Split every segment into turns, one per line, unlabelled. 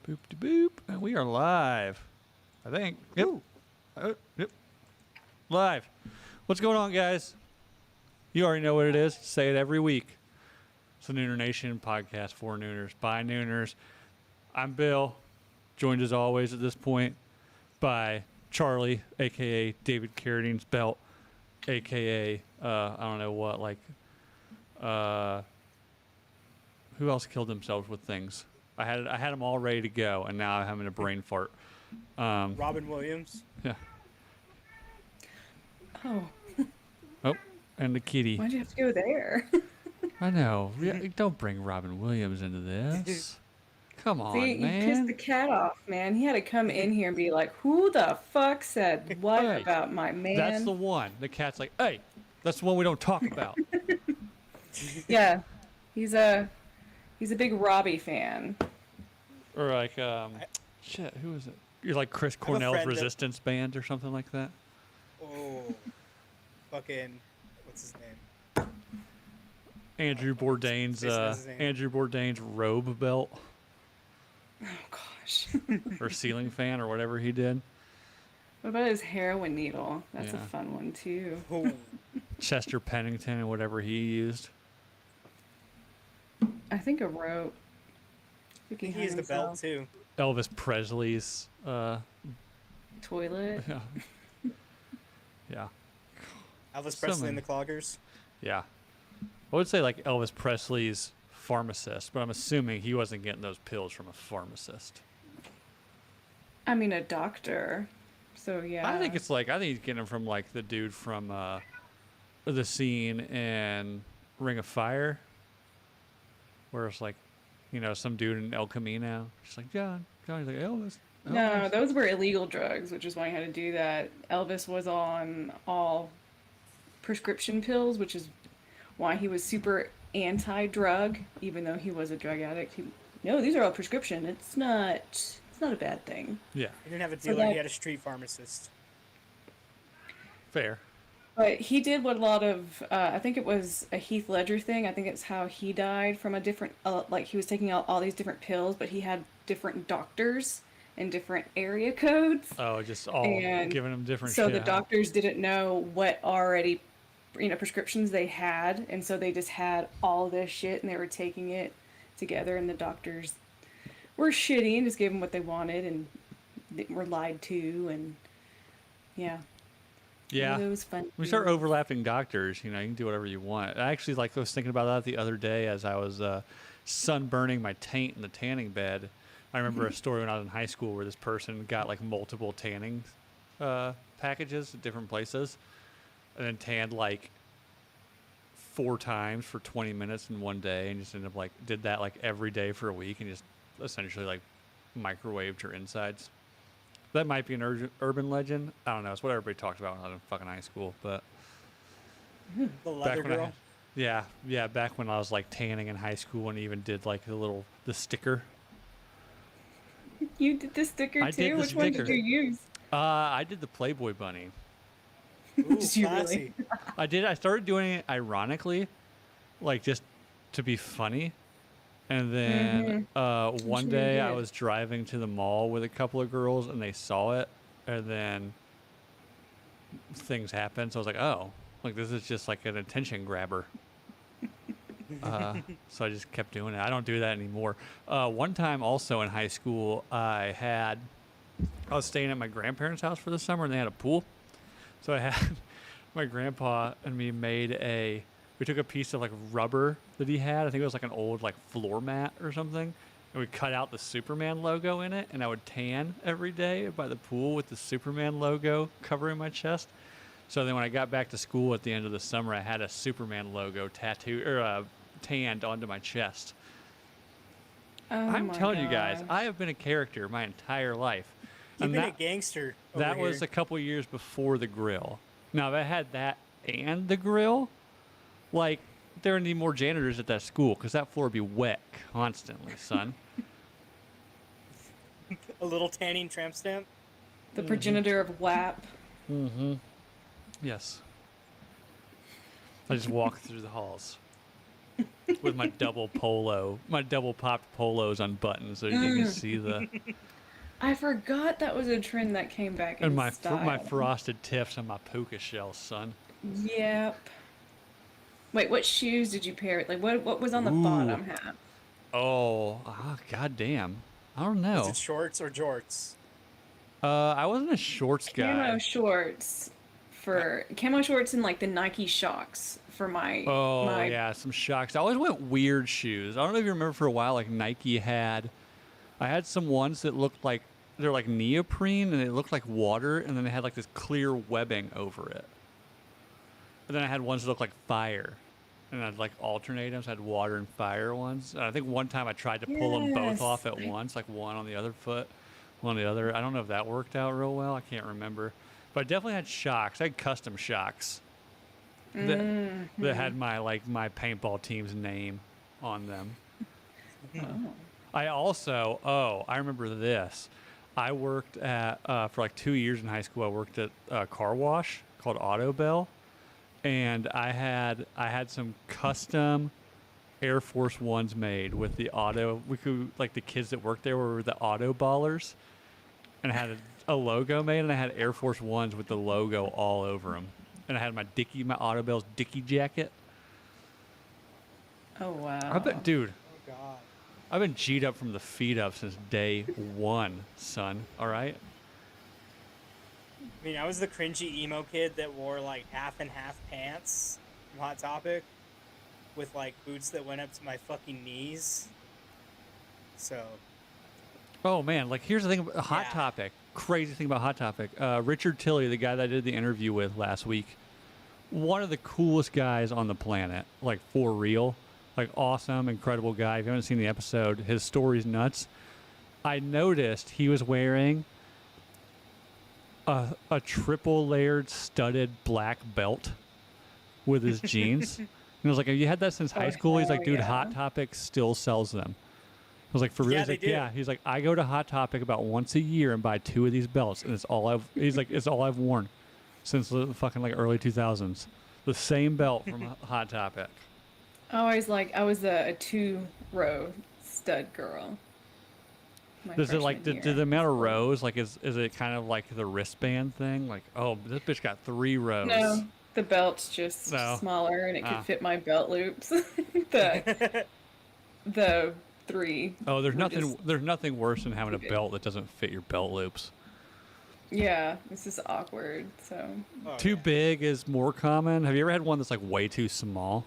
Boop de boop. And we are live. I think. Yep. Yep. Live. What's going on, guys? You already know what it is. Say it every week. It's the Nooner Nation podcast for Nooners by Nooners. I'm Bill, joined as always at this point by Charlie, a.k.a. David Carradine's belt, a.k.a. I don't know what, who else killed themselves with things? I had them all ready to go, and now I'm having a brain fart.
Robin Williams.
Yeah.
Oh,
Oh, and the kitty.
why'd you have to go there?
I know. Don't bring Robin Williams into this. Come on,
See, you
man.
pissed the cat off, man. He had to come in here and be like, who the fuck said what
Hey,
about my man?
That's the one. The cat's like, hey, that's the one we don't talk about.
Yeah, he's a big Robbie fan.
Or like, shit, who is it? You're like Chris Cornell's
friend that-
Resistance Band or something like that.
Oh, fucking, what's his name?
Andrew Bourdain's
His name.
Andrew Bourdain's robe belt
Oh gosh.
or ceiling fan or whatever he did.
What about his heroin needle? That's
Yeah.
a fun one too.
Oh,
Chester Pennington and whatever he used.
I think a rope. I think
he has the belt too.
Elvis Presley's
Toilet.
yeah.
Elvis
So
Presley and
many.
the Cloggers.
Yeah. I would say like Elvis Presley's pharmacist, but I'm assuming he wasn't getting those pills from a pharmacist.
I mean, a doctor. So yeah.
I think he's getting them from like the dude from the scene in Ring of Fire, where it's like, you know, some dude in El Camino. Just like John's like Elvis.
No, those were illegal drugs, which is why he had to do that. Elvis was on all prescription pills, which is why he was super anti-drug, even though he was a drug addict. No, these are all prescription. It's not a bad thing.
Yeah,
He didn't have a
So
dealer,
that-
he had a street pharmacist.
fair.
But he did what a lot of, I think it was a Heath Ledger thing. I think it's how he died from a different, like he was taking out all these different pills, but he had different doctors and different area codes.
Oh, just all
And
giving them different
So
shit.
the doctors didn't know what already, prescriptions they had, and so they just had all this shit, and they were taking it together, and the doctors were shitty and just gave them what they wanted, and they were lied to, and yeah.
Yeah.
It was fun.
We start overlapping doctors, you know, you can do whatever you want. I actually, I was thinking about that the other day as I was sunburning my taint in the tanning bed. I remember a story when I was in high school where this person got like multiple tanning packages at different places and then tanned like 4 times for 20 minutes in one day and just ended up did that like every day for a week and just essentially like microwaved her insides. That might be an urban legend. I don't know. It's what everybody talked about when I was in fucking high school. But
The leather
when
girl.
yeah, back when I was like tanning in high school and even did like the sticker.
You did the sticker
I
too?
did the
Which one
sticker.
did you use?
I did the Playboy bunny.
Ooh,
Did you
classy.
really?
I started doing it ironically, like just to be funny. And then one
sure
day
you
I
did.
was driving to the mall with a couple of girls and they saw it. And then things happened. So I was like, oh, like this is just like an attention grabber. So I just kept doing it. I don't do that anymore. One time also in high school, I was staying at my grandparents' house for the summer and they had a pool. So I had my grandpa and me we took a piece of like rubber that he had. I think it was like an old like floor mat or something. And we cut out the Superman logo in it. And I would tan every day by the pool with the Superman logo covering my chest. So then when I got back to school at the end of the summer, I had a Superman logo tattooed or tanned onto my chest.
Oh
I'm
my
telling you guys,
gosh.
I have been a character my entire life.
You've
And
been
that-
a gangster.
that
over
was
here.
a couple years before the grill. Now, if I had that and the grill, like, there would need more janitors at that school because that floor would be wet constantly, son.
a little tanning tramp stamp.
The progenitor of WAP.
Yes. I just walk through the halls. with my double popped polos unbuttoned so you can see the
I forgot that was a trend that came back in
my
style.
frosted tips and my puka shells, son.
Yep. Wait, what shoes did you pair? Like, what was on the
Ooh.
bottom half?
Oh, god damn. I don't
Was
know.
it shorts or jorts?
I wasn't a shorts
Camo
guy.
shorts for camo shorts and like the Nike Shocks for
Oh
my.
yeah, some shocks. I always went weird shoes. I don't know if you remember for a while, like Nike had. I had some ones that looked like they're like neoprene and it looked like water, and then they had like this clear webbing over it. And then I had ones that looked like fire, and I'd like alternate them. So I had water and fire ones. And I think one time I tried to pull them both
Yes.
off at once, like one on the other foot, one on the other. I don't know if that worked out real well. I can't remember, but I definitely had shocks. I had custom shocks that had my paintball team's name on them.
Oh.
I remember this. I worked at for like 2 years in high school. I worked at a car wash called Auto Bell, and I had some custom Air Force Ones made with the auto. We could like the kids that worked there were the auto ballers, and I had a logo made, and I had Air Force Ones with the logo all over them, and I had my Auto Bell's Dickie jacket.
Oh wow.
I bet, dude.
Oh God.
I've been G'd up from the feet up since day one, son. All right.
I mean, I was the cringy emo kid that wore like half and half pants from Hot Topic, with like boots that went up to my fucking knees. So
Oh man, like here's the thing about Hot
Yeah.
Topic. Crazy thing about Hot Topic. Richard Tilley, the guy that I did the interview with last week, one of the coolest guys on the planet. Like for real, like awesome, incredible guy. If you haven't seen the episode, his story's nuts. I noticed he was wearing a triple layered studded black belt with his jeans. And I was like, have you had that since high
Oh,
school? He's like,
hell
dude,
yeah.
Hot Topic still sells them. I was like, for real?
Yeah,
He's like,
they do.
yeah. He's like, I go to Hot Topic about once a year and buy 2 of these belts, and it's all I've worn since the fucking like early 2000s. The same belt from Hot Topic.
I was a 2-row stud girl. My
Does it like
freshman
did
year.
the amount of rows like is it kind of like the wristband thing? Like, oh, this bitch got 3 rows.
No, the belt's just
No.
smaller and it could
Ah.
fit my belt loops. the 3.
Oh, there's
were
nothing.
just-
There's nothing worse than having a
too big.
belt that doesn't fit your belt loops.
Yeah, this is awkward. So
Oh,
Too
yeah.
big is more common. Have you ever had one that's like way too small?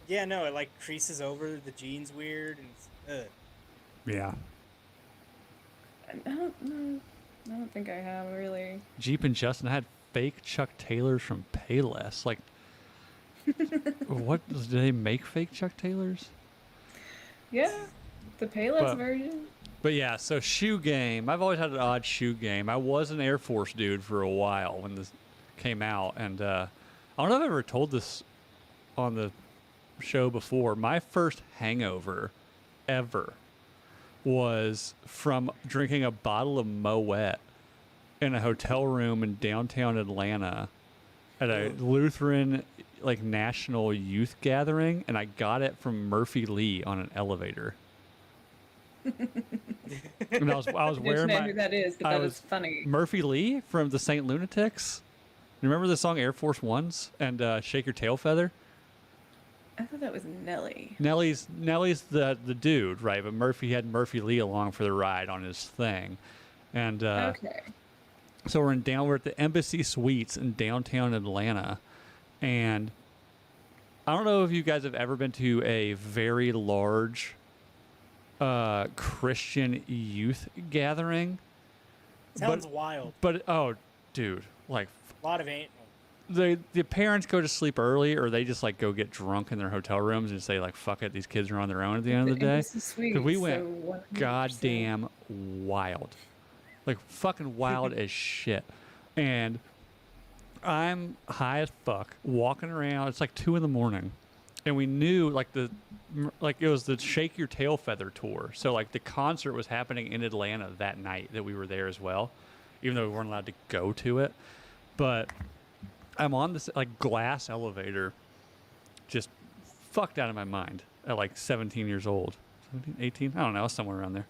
Yeah, no, it like creases over the jeans weird and
Yeah.
I don't think I have really.
Jeep and Justin had fake Chuck Taylors from Payless. Like, what do they make fake Chuck Taylors?
Yeah, the Payless
But-
version.
But yeah, so shoe game. I've always had an odd shoe game. I was an Air Force dude for a while when this came out, and I don't know if I've ever told this on the show before. My first hangover ever was from drinking a bottle of Moet in a hotel room in downtown Atlanta at a Lutheran like national youth gathering, and I got it from Murphy Lee on an elevator. And I was
I
wearing
know
my
who that is, but
I
that
was
is funny.
Murphy Lee from the Saint Lunatics. You remember the song Air Force Ones and Shake Your Tail Feather?
I thought that was Nelly.
Nelly's the dude, right? But Murphy had Murphy Lee along for the ride on his thing, and
Okay.
so we're at the Embassy Suites in downtown Atlanta, and I don't know if you guys have ever been to a very large Christian youth gathering,
sounds wild.
but oh, dude, like
A lot of ain't.
the parents go to sleep early, or they just like go get drunk in their hotel rooms and say like, "Fuck it, these kids are on their own at the end of the day."
Embassy Suites,
we
so
went
100%.
Goddamn wild, like fucking wild as shit. And I'm high as fuck, walking around. It's like 2 a.m, and we knew like it was the Shake Your Tail Feather tour. So like the concert was happening in Atlanta that night that we were there as well, even though we weren't allowed to go to it. But I'm on this like glass elevator, just fucked out of my mind. at like 17 years old. 17, 18? I don't know, somewhere around there.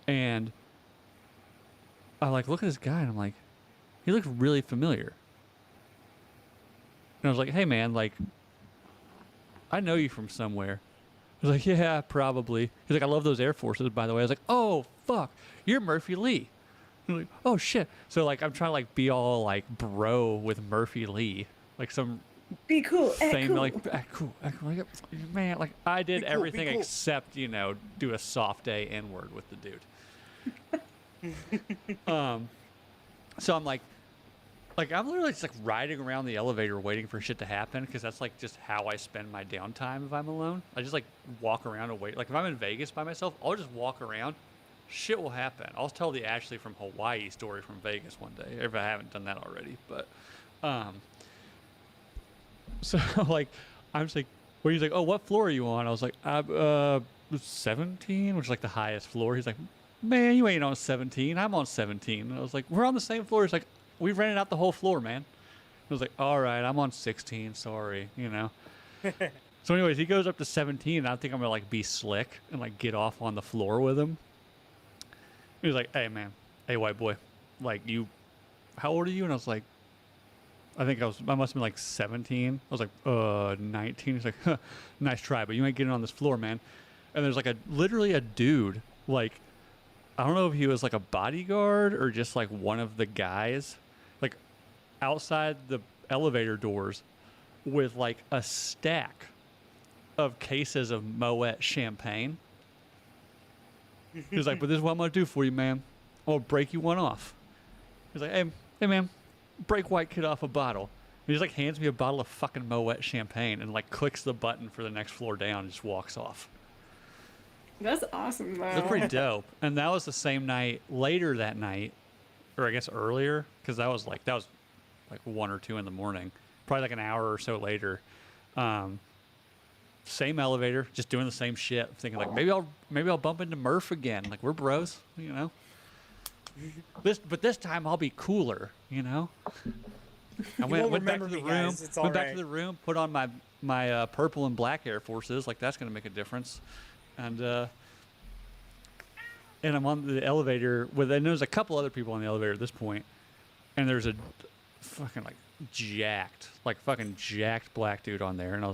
And I like look at this guy and I'm like, he looks really familiar. And I was like, hey man, like, I know you from somewhere. I was like, yeah, probably. He's like, I love those Air Forces, by the way. I was like, oh, fuck, you're Murphy Lee. I'm like, oh, shit. So, like, I'm trying to, like, be all, like, bro with Murphy Lee. Like, some
Be cool.
fame,
Cool.
like, act cool. Like, man, like, I did
Be cool, be
everything
cool.
except, you know, do a soft A N-word with the dude. So I'm like, I'm literally just, like, riding around the elevator waiting for shit to happen because that's, like, just how I spend my downtime if I'm alone. I just, like, walk around and wait. Like, if I'm in Vegas by myself, I'll just walk around. Shit will happen. I'll tell the Ashley from Hawaii story from Vegas one day if I haven't done that already. But, so like, I'm just like, well, he's like, oh, what floor are you on? I was like, 17, which is like the highest floor. He's like, man, you ain't on 17. I'm on 17. And I was like, we're on the same floor. He's like, we rented out the whole floor, man. I was like, all right, I'm on 16. Sorry, you know. So, anyways, he goes up to 17. And I think I'm gonna like be slick and like get off on the floor with him. He was like, hey, man, hey, white boy, like, you, how old are you? And I was like, I must have been like 17. I was like, 19. He's like, huh, nice try, but you ain't getting on this floor, man. And there's like literally a dude, like, I don't know if he was like a bodyguard or just like one of the guys, like, outside the elevator doors with like a stack of cases of Moet champagne. He was like, but this is what I'm going to do for you, man. I'm going to break you one off. He's like, hey, man, break white kid off a bottle. And he just, like, hands me a bottle of fucking Moet champagne and, like, clicks the button for the next floor down and just walks off.
That's awesome, though.
That's pretty dope. And that was the same night, later that night, or I guess earlier, because that was, like, 1 or 2 in the morning. Probably, like, an hour or so later. Same elevator, just doing the same shit. Thinking like maybe I'll bump into Murph again. Like we're bros, you know. But this time I'll be cooler, you know. I went back to the room.
Guys. It's all
Went back
right.
to the room. Put on my purple and black Air Forces. Like that's gonna make a difference. And I'm on the elevator with. And there's a couple other people on the elevator at this point. And there's a fucking fucking jacked black dude on there. And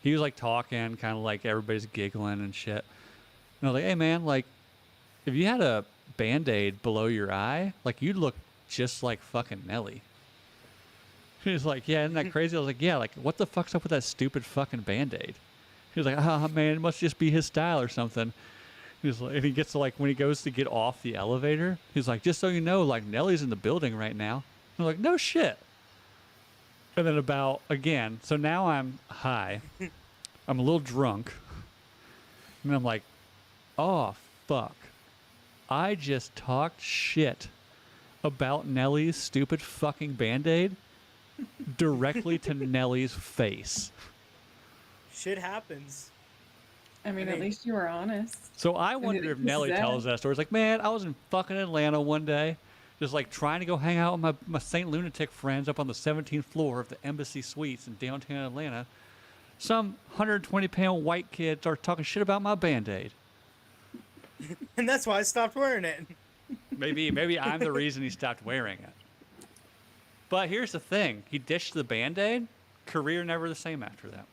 he was like talking, kind of like everybody's giggling and shit. And I was like, hey man, like, if you had a Band-Aid below your eye, like you'd look just like fucking Nelly. He was like, yeah, isn't that crazy? I was like, yeah, like what the fuck's up with that stupid fucking Band-Aid? He was like, oh man, it must just be his style or something. He was like, and he gets to like when he goes to get off the elevator, he's like, just so you know, like Nelly's in the building right now. I'm like, no shit. And then so now I'm high. I'm a little drunk. And I'm like, oh, fuck. I just talked shit about Nelly's stupid fucking Band-Aid directly to Nelly's face.
Shit happens.
I mean,
I
at
mean-
least you were honest.
So I wonder if Nelly tells that story. It's like, man, I was in fucking Atlanta one day. Just like trying to go hang out with my St. Lunatic friends up on the 17th floor of the Embassy Suites in downtown Atlanta. Some 120-pound white kid starts talking shit about my Band-Aid.
And that's why I stopped wearing it.
Maybe I'm the reason he stopped wearing it. But here's the thing. He ditched the Band-Aid. Career never the same after that.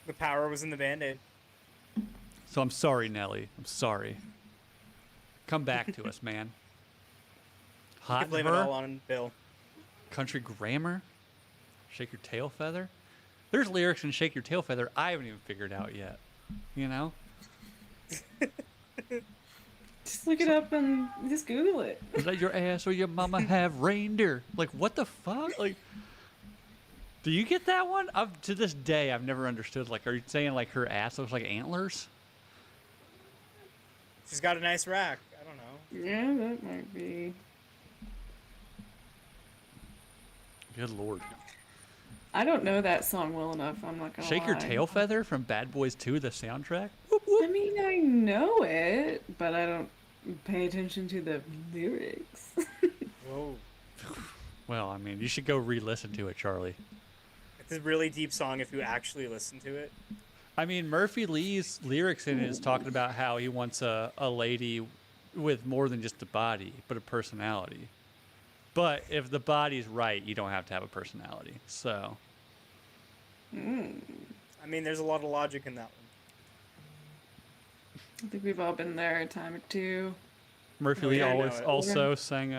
The power was in the Band-Aid.
So I'm sorry, Nelly. I'm sorry. Come back to us, man.
You
Hot
can blame it all on Bill.
Country grammar. Shake your tail feather. There's lyrics in Shake Your Tail Feather I haven't even figured out yet. You know?
Just look it up and just Google it.
Let your ass or your mama have reindeer. Like, what the fuck? Like, do you get that one? To this day, I've never understood. Like, are you saying, like, her ass looks like antlers?
She's got a nice rack. I don't know.
Yeah, that might be.
Good lord.
I don't know that song well enough. I'm not gonna
Shake Your
lie.
Tail Feather from Bad Boys 2, the soundtrack?
I mean, I know it, but I don't pay attention to the lyrics.
Whoa.
Well, I mean, you should go re-listen to it, Charlie.
It's a really deep song if you actually listen to it.
I mean, Murphy Lee's lyrics in it is talking about how he wants a lady with more than just a body, but a personality. But if the body's right, you don't have to have a personality. So,
I mean, there's a lot of logic in that one.
I think we've all been there a time or two.
Murphy
Oh,
Lee
yeah, I know
always
it.
also sang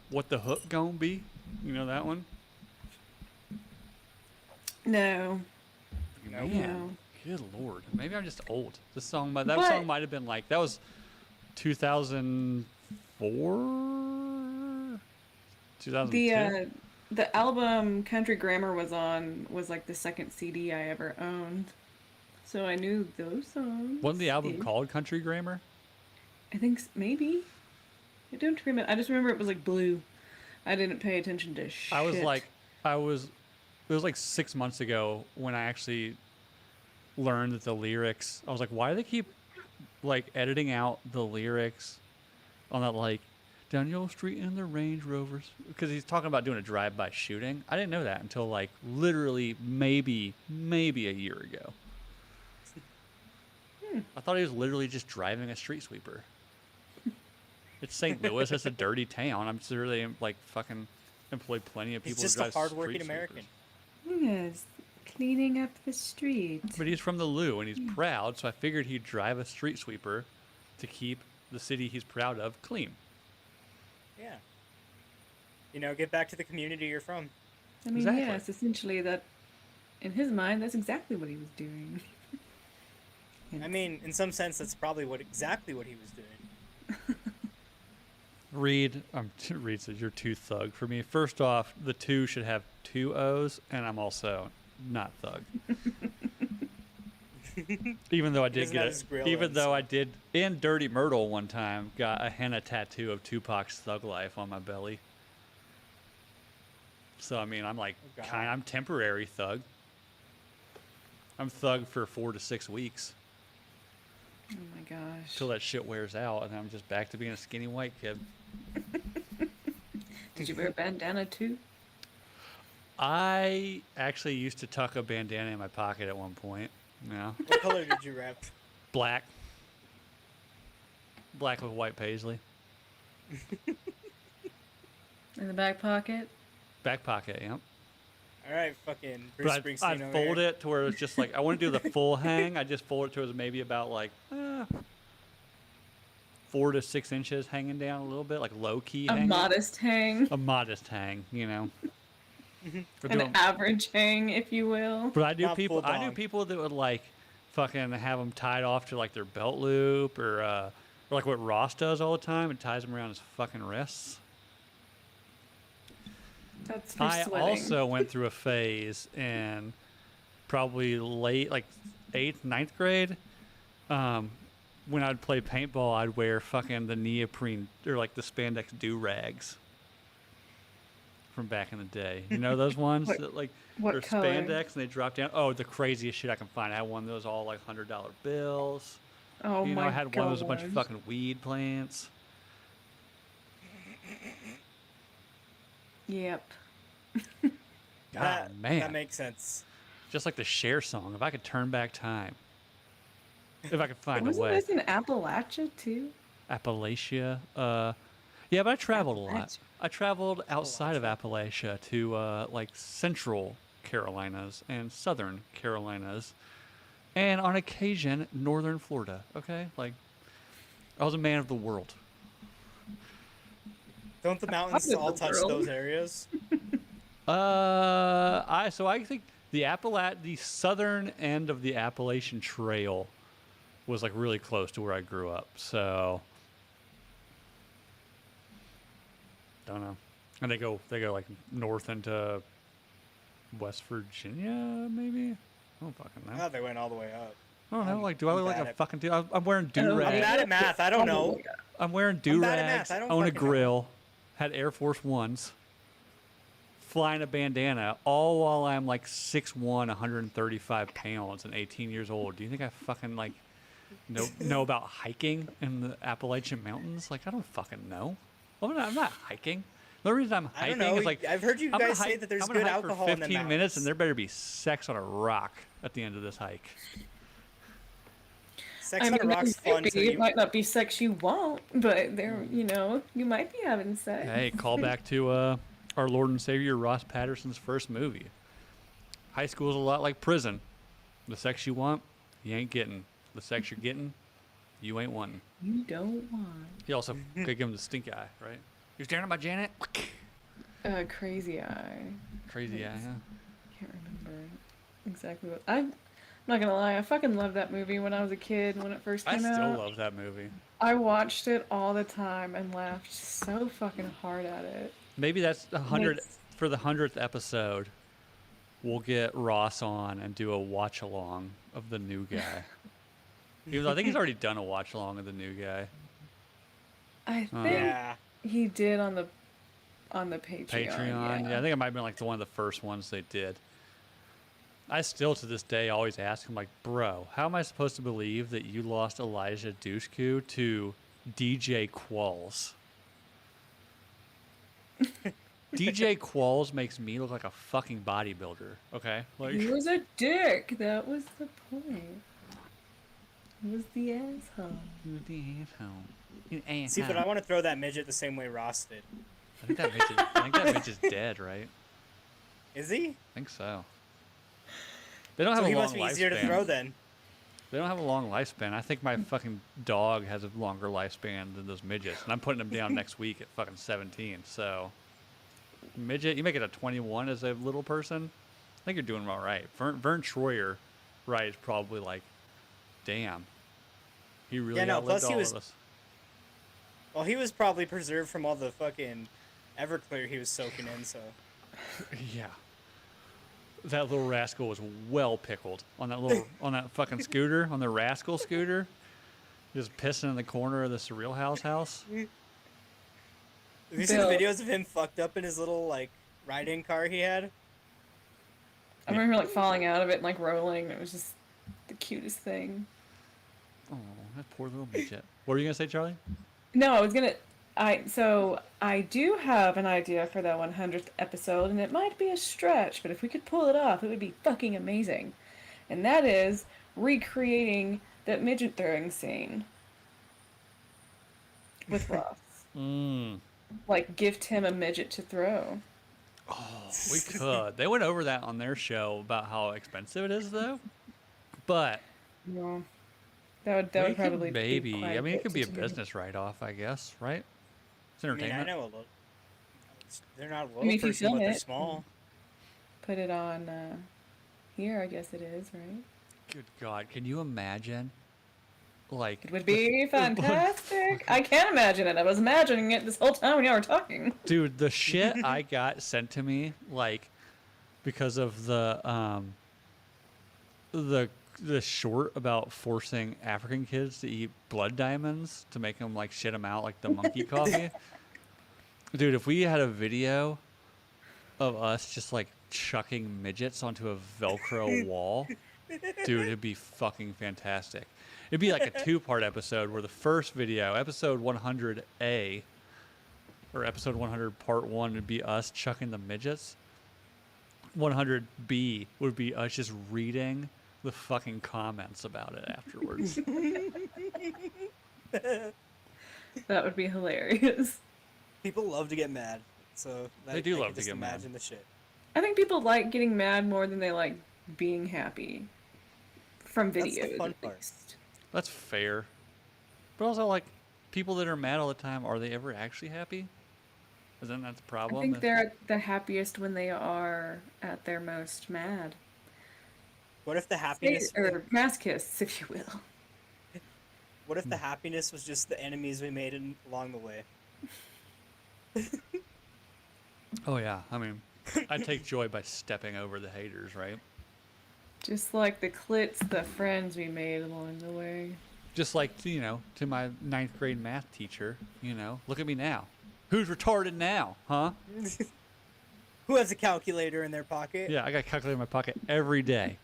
"What the Hook Gonna Be." You know that one?
No.
Nope.
Man,
No.
good lord. Maybe I'm just old. This song, that
But-
song might have been like that was 2004, 2002.
The album Country Grammar was like the second CD I ever owned. So I knew those songs.
Wasn't the album
ish.
called Country Grammar?
I think maybe. I don't remember. I just remember it was like blue. I didn't pay attention to shit.
It was like 6 months ago when I actually learned that the lyrics, I was like, why do they keep like editing out the lyrics on that like down your street in the Range Rovers? Because he's talking about doing a drive-by shooting. I didn't know that until like literally maybe a year ago. I thought he was literally just driving a street sweeper. It's St. Louis. It's a dirty town. I'm sure they like fucking employ plenty of
He's
people
just
to
a
drive
hardworking
street
American.
sweepers.
Yes, cleaning up the street.
But he's from the Lou and he's proud, so I figured he'd drive a street sweeper to keep the city he's proud of clean.
Yeah. You know, get back to the community you're from.
I mean,
Exactly.
yes, essentially that. In his mind, that's exactly what he was doing.
I mean, in some sense, that's probably exactly what he was doing.
Reed says you're too thug for me. First off, the two should have two O's, and I'm also not thug. Even though I did
doesn't
get
have
it,
his grill
even
in,
though
so-
I did in Dirty Myrtle one time got a henna tattoo of Tupac's Thug Life on my belly. So I mean, I'm like
Oh, God.
I'm temporary thug. I'm thug for 4 to 6 weeks
Oh my gosh.
till that shit wears out, and then I'm just back to being a skinny white kid.
Did you wear a bandana too?
I actually used to tuck a bandana in my pocket at one point. Yeah.
What color did you rep?
Black. Black with white paisley.
In the back pocket?
Back pocket, yep.
All right, fucking Bruce
But
Springsteen
I'd
over
fold
here.
it to where it's just like, I wouldn't do the full hang. I just fold it to where it's maybe about like 4 to 6 inches hanging down a little bit, like low key
A
hang.
modest hang.
A modest hang, you know. But
An
don't-
average hang, if you will.
But I knew
Not
people.
full
I knew
dong.
people that would like fucking have them tied off to like their belt loop or like what Ross does all the time. It ties them around his fucking wrists.
That's for
I
sweating.
also went through a phase in probably late, like 8th, 9th grade. When I'd play paintball, I'd wear fucking the neoprene or like the spandex do-rags from back in the day. You know those ones
What-
that like
what
they're
color?
spandex and they drop down. Oh, the craziest shit I can find. I had one of those all like $100 bills.
Oh
You know,
my
I had one of those a bunch of
gosh.
fucking weed plants.
Yep.
God,
That
man.
makes sense.
Just like the Cher song, if I could turn back time. If I could find a
Wasn't
way.
this in Appalachia too?
Appalachia. Yeah, but I traveled a lot.
Appalachia.
I traveled outside of Appalachia to like central Carolinas and southern Carolinas, and on occasion northern Florida. Okay, like I was a man of the world.
Don't the mountains
of
all
the
touch
world.
those areas?
I think the southern end of the Appalachian Trail was like really close to where I grew up. So don't know. And they go like north into West Virginia, maybe. I don't fucking know.
Oh, they went all the way up.
I don't know.
I'm-
Like, do I
I'm
look like
bad
a
at-
fucking dude? I'm wearing do
Oh,
I'm
rags.
bad at math. I don't know.
I'm wearing do
I'm bad at
rags.
math. I don't
Own a
fucking know.
grill. Had Air Force Ones. Flying a bandana, all while I'm like 6'1", 135 pounds, and 18 years old. Do you think I fucking like know about hiking in the Appalachian Mountains? Like I don't fucking know. I'm not hiking. The only reason I'm
I
hiking
don't know.
is like
I've heard you
I'm gonna
guys say
hike-
that there's
I'm gonna
good
hike
alcohol
for
in the
15 minutes, and
mountains.
there better be sex on a rock at the end of this hike.
Sex
I
on a
mean,
Rock's fun. So
it might not be sex you want, but there, you might be having sex.
Hey, call back to our Lord and Savior Ross Patterson's first movie. High school is a lot like prison. The sex you want, you ain't getting. The sex you're getting, you ain't wanting.
You don't want.
He also could give him the stink eye, right? You're staring at my Janet?
Crazy Eye.
Crazy eye, huh?
Can't remember exactly what. I'm not gonna lie, I fucking loved that movie when I was a kid when it first
I
came out.
still love that movie.
I watched it all the time and laughed so fucking hard at it.
Maybe that's
Makes-
for the 100th episode. We'll get Ross on and do a watch along of the new guy. I think he's already done a watch along of the new guy.
I think
Yeah.
he did on the Patreon.
Patreon. Yeah, I think it might have been like one of the first ones they did. I still to this day always ask him like, bro, how am I supposed to believe that you lost Elijah Dushku to DJ Qualls? DJ Qualls makes me look like a fucking bodybuilder. Okay, like
He was a dick. That was the point. He was the asshole.
See, but I want to throw that midget the same way Ross did.
I think that midget's dead, right?
Is he?
I think so. They don't
So
have
he
a long
must be easier to
lifespan.
throw then.
They don't have a long lifespan. I think my fucking dog has a longer lifespan than those midgets, and I'm putting him down next week at fucking 17. So, midget, you make it a 21 as a little person. I think you're doing all right. Vern Troyer, right, is probably like, damn, he really
Yeah, no,
outlived
plus he
all
was-
of us.
Well, he was probably preserved from all the fucking Everclear he was soaking in, so.
Yeah. That little rascal was well pickled on that fucking scooter, on the rascal scooter, just pissing in the corner of the Surreal House house.
Have you seen the videos of him fucked up in his little, like, ride-in car he had?
I remember like falling out of it and like rolling. It was just the cutest thing.
Oh, that poor little midget. What were you gonna say, Charlie?
No, I do have an idea for the 100th episode, and it might be a stretch, but if we could pull it off, it would be fucking amazing. And that is recreating that midget throwing scene with Ross. Like, gift him a midget to throw.
Oh, we could. They went over that on their show about how expensive it is, though. But
No. That would
we could
probably
maybe.
be quite
I mean, it
bit
could
to
be a
do.
business write-off, I guess, right? It's
I mean,
entertainment.
I know a little. They're not a little
mean, if you
person,
film
but they're
it-
small.
Put it on here, I guess it is, right?
Good God, can you imagine? Like,
It would be fantastic. I can't imagine it. I was imagining it this whole time when y'all were talking.
dude, the shit I got sent to me, like, because of the short about forcing African kids to eat blood diamonds to make them like shit them out like the monkey coffee. Dude, if we had a video of us just like chucking midgets onto a Velcro wall, dude, it'd be fucking fantastic. It'd be like a 2-part episode where the first video, episode 100A, or episode 100 part 1 would be us chucking the midgets. 100B would be us just reading the fucking comments about it afterwards.
That would be hilarious.
People love to get mad, so
They do
I
love
can
to
just
get mad.
imagine the shit.
I think people like getting mad more than they like being happy. From
That's the
videos,
fun
at
part.
least.
That's fair. But also, like, people that are mad all the time, are they ever actually happy? Isn't that the
I
problem?
think they're at the happiest when they are at their most mad.
What if the happiness?
Or masochists, if you will.
What if the happiness was just the enemies we made along the way?
Oh, yeah. I mean, I take joy by stepping over the haters, right?
Just like the clits, the friends we made along the way.
Just like, to my 9th grade math teacher, look at me now. Who's retarded now, huh?
Who has a calculator in their pocket?
Yeah, I got a calculator in my pocket every day.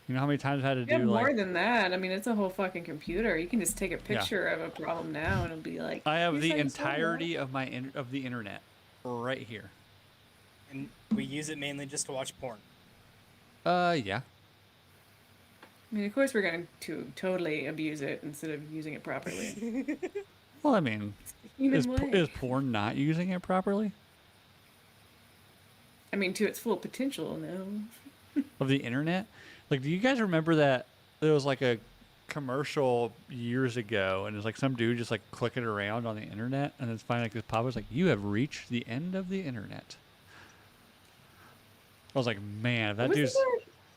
You know how many times I had to
Yeah,
do,
more
like...
than that. I mean, it's a whole fucking computer. You can just take a picture of a problem now, and it'll be like.
I have
"Here's
the
how you solve that."
entirety of of the internet right here.
And we use it mainly just to watch porn.
Yeah.
I mean, of course, we're going to totally abuse it instead of using it properly.
Well, I mean,
Human
is
way.
porn not using it properly?
I mean, to its full potential, no.
Of the internet? Like, do you guys remember that there was like a commercial years ago, and it's like some dude just like clicking around on the internet, and it's finally like this pop was like, "You have reached the end of the internet." I was like, man, if that
Wasn't
dude's
there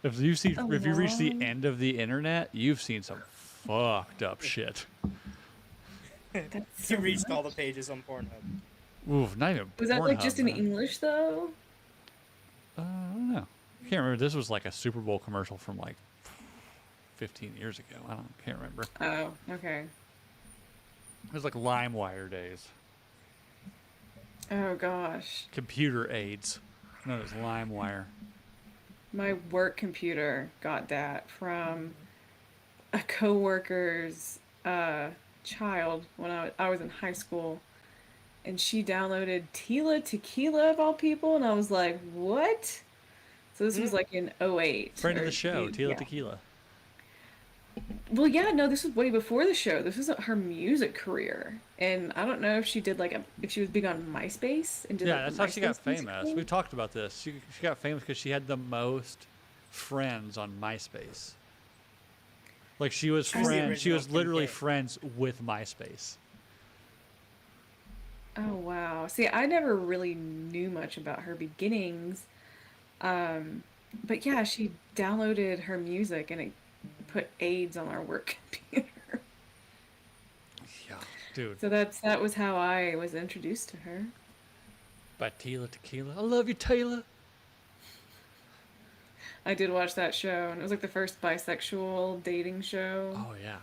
a
if you reach the
long?
end of the internet, you've seen some fucked up shit.
That's
You
so
reached all the
much.
pages on Pornhub.
Oof, not even
Was that like
Pornhub,
just in
man.
English though?
I don't know. I can't remember. This was like a Super Bowl commercial from like 15 years ago. Can't remember.
Oh, okay.
It was like LimeWire days.
Oh gosh.
Computer aids. Known as LimeWire.
My work computer got that from a coworker's child when I was in high school, and she downloaded Tila Tequila of all people, and I was like, "What?" So this was like in '08
Friend of the
or
show, Tila
yeah.
Tequila.
Well, yeah, no, this was way before the show. This was her music career, and I don't know if she did if she was big on MySpace and did
Yeah,
like the
that's how she got
MySpace music
famous.
thing.
We've talked about this. She got famous because she had the most friends on MySpace. Like
She was the
she
original
was
Kim
literally
K.
friends with MySpace.
Oh wow. See, I never really knew much about her beginnings. Um, but yeah, she downloaded her music and it put AIDS on our work computer.
Yeah, dude.
So that was how I was introduced to her.
By Tila Tequila. I love you, Taylor.
I did watch that show, and it was like the first bisexual dating show.
Oh yeah.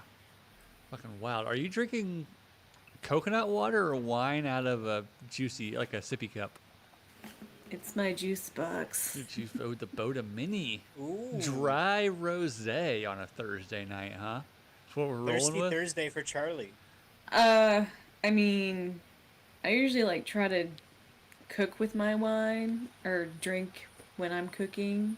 Fucking wild. Are you drinking coconut water or wine out of a juicy, like a sippy cup?
It's my juice box.
Oh, the Boda Mini.
Ooh.
Dry rosé on a Thursday night, huh? That's what we're rolling
Thirsty
with?
Thursday for Charlie.
I mean, I usually like try to cook with my wine or drink when I'm cooking.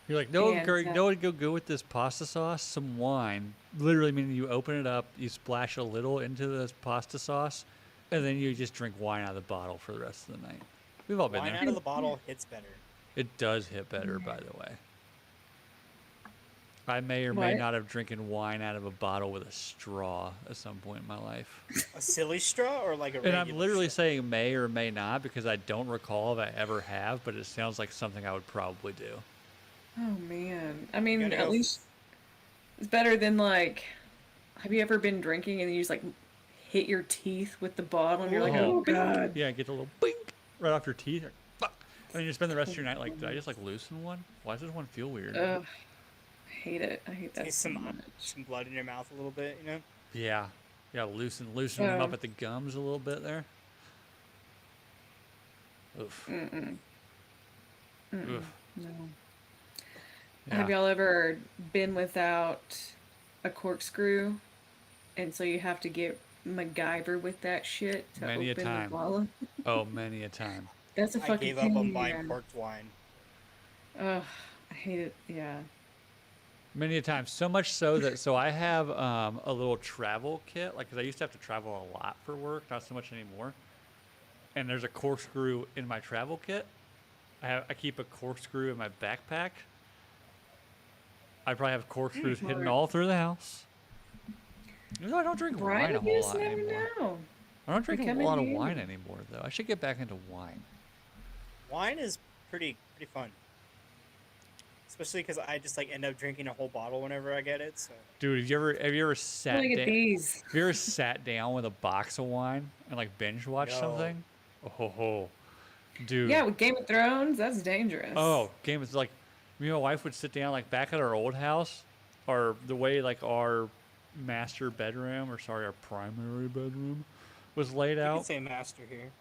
You're like,
And
no, would go good with this pasta sauce? Some wine. Literally meaning you open it up, you splash a little into the pasta sauce, and then you just drink wine out of the bottle for the rest of the night. We've all been
Wine
there.
out of the bottle hits better.
It does hit better, by the way. I may or may
What?
not have drinking wine out of a bottle with a straw at some point in my life.
A silly straw or like a
And
regular
I'm literally
straw?
saying may or may not because I don't recall if I ever have, but it sounds like something I would probably do.
oh man, I mean,
Gotta
at
go.
least it's better than like. Have you ever been drinking and you just like hit your teeth with the bottle and you're like,
Oh,
oh god.
Yeah, get a little bink right off your teeth. Like, fuck. And then you spend the rest of your night like, did I just like loosen one? Why does this one feel weird?
Ugh, I hate it. I hate that
Taste
so
some
much.
blood in your mouth a little bit, you know?
Yeah. Yeah, loosen them
So,
up at the gums a little bit there. Oof. Oof.
no.
Yeah.
Have y'all ever been without a corkscrew, and so you have to get MacGyver with that shit to
Many a
open
time.
the bottle?
Oh, many a time.
That's a
I
fucking
gave
pain
up
in
on
the
buying
ass.
corked wine.
Ugh, I hate it. Yeah.
Many a time. So much so that I have a little travel kit, like because I used to have to travel a lot for work, not so much anymore. And there's a corkscrew in my travel kit. I keep a corkscrew in my backpack. I probably have corkscrews hidden
Smart.
all through the house. Even though I don't drink
Right?
wine a
You
whole
just
lot
never
anymore.
know.
I don't drink
They
a
come in
lot of
handy.
wine anymore, though. I should get back into wine.
Wine is pretty fun. Especially because I just like end up drinking a whole bottle whenever I get it. So
Dude, have you ever
I'm
sat
gonna get
down?
these.
Have you ever sat down with a box of wine and like binge watch
No.
something? Oh, dude.
Yeah, with Game of Thrones, that's dangerous.
Oh, game is like, me and my wife would sit down like back at our old house, or the way like our master bedroom, or sorry, our primary bedroom, was laid
you can
out.
say master here.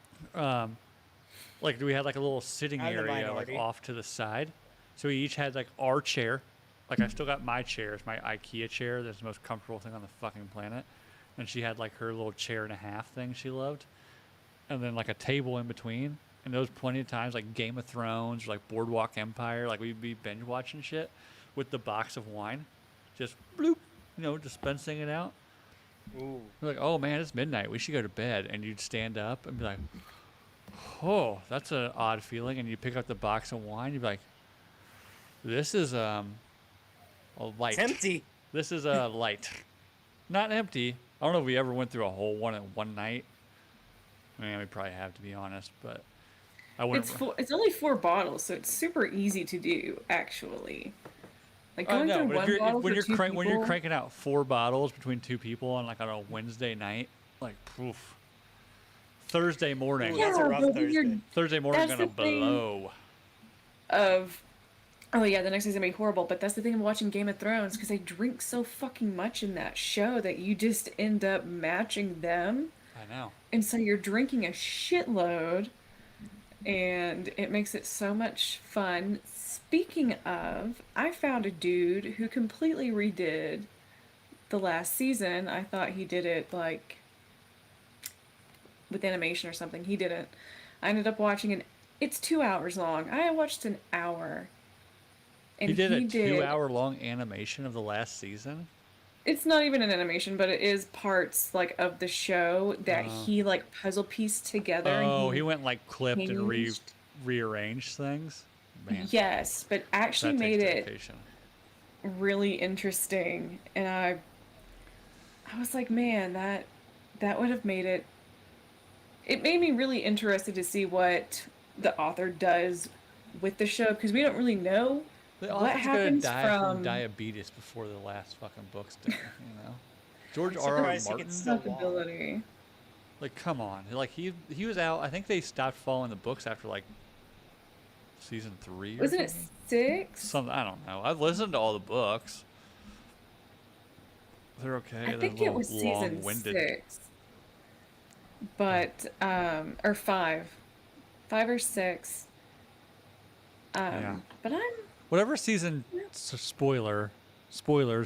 Like we had like a little sitting
I'm the
area like
minority.
off to the side, so we each had like our chair. Like I still got my chair. It's my IKEA chair. That's the most comfortable thing on the fucking planet. And she had like her little chair and a half thing she loved, and then like a table in between. And there was plenty of times like Game of Thrones or like Boardwalk Empire, like we'd be binge watching shit with the box of wine. just bloop, dispensing it out.
Ooh.
You're like, oh man, it's midnight. We should go to bed. And you'd stand up and be like, oh, that's an odd feeling. And you pick up the box of wine. You'd be like, this is a light.
It's empty.
This is a light, not empty. I don't know if we ever went through a whole one in one night. I mean, we probably have, to be honest, but I wouldn't.
It's only 4 bottles, so it's super easy to do, actually. Like going
No,
through
but
one bottle
when
for 2
when you're
people-
cranking out 4 bottles between 2 people on a Wednesday night, like poof. Thursday morning.
Ooh, that's a rough
but when you're-
Thursday.
Thursday morning
That's
gonna
the thing.
blow.
Oh yeah, the next day's gonna be horrible. But that's the thing of watching Game of Thrones, because they drink so fucking much in that show that you just end up matching them,
I know.
and so you're drinking a shitload, and it makes it so much fun. Speaking of, I found a dude who completely redid the last season. I thought he did it like with animation or something. He didn't. I ended up watching it's 2 hours long. I watched an hour. And
He did a 2-hour-long animation of the last season.
It's not even an animation, but it is parts like of the show that he like puzzle pieced together.
Oh,
and
he went like clipped and
changed.
rearranged things. Man,
Yes, but actually
that takes
made it
dedication.
really interesting, and I was like, man, that would have made it. It made me really interested to see what the author does with the show, because we don't really know
The
what
author's gonna
happens
die from
from
diabetes before the last fucking book's done. George
I'm
R. R.
surprised he
Martin.
gets so long.
ability.
Like, come on. Like he was out. I think they stopped following the books after like season 3 or
Wasn't it
something.
6?
I don't know. I've listened to all the books. They're okay.
I
They're
think
a
it
little
was season
long-winded.
6. But or 5. 5 or 6.
Yeah.
But I'm
Whatever season, spoilers,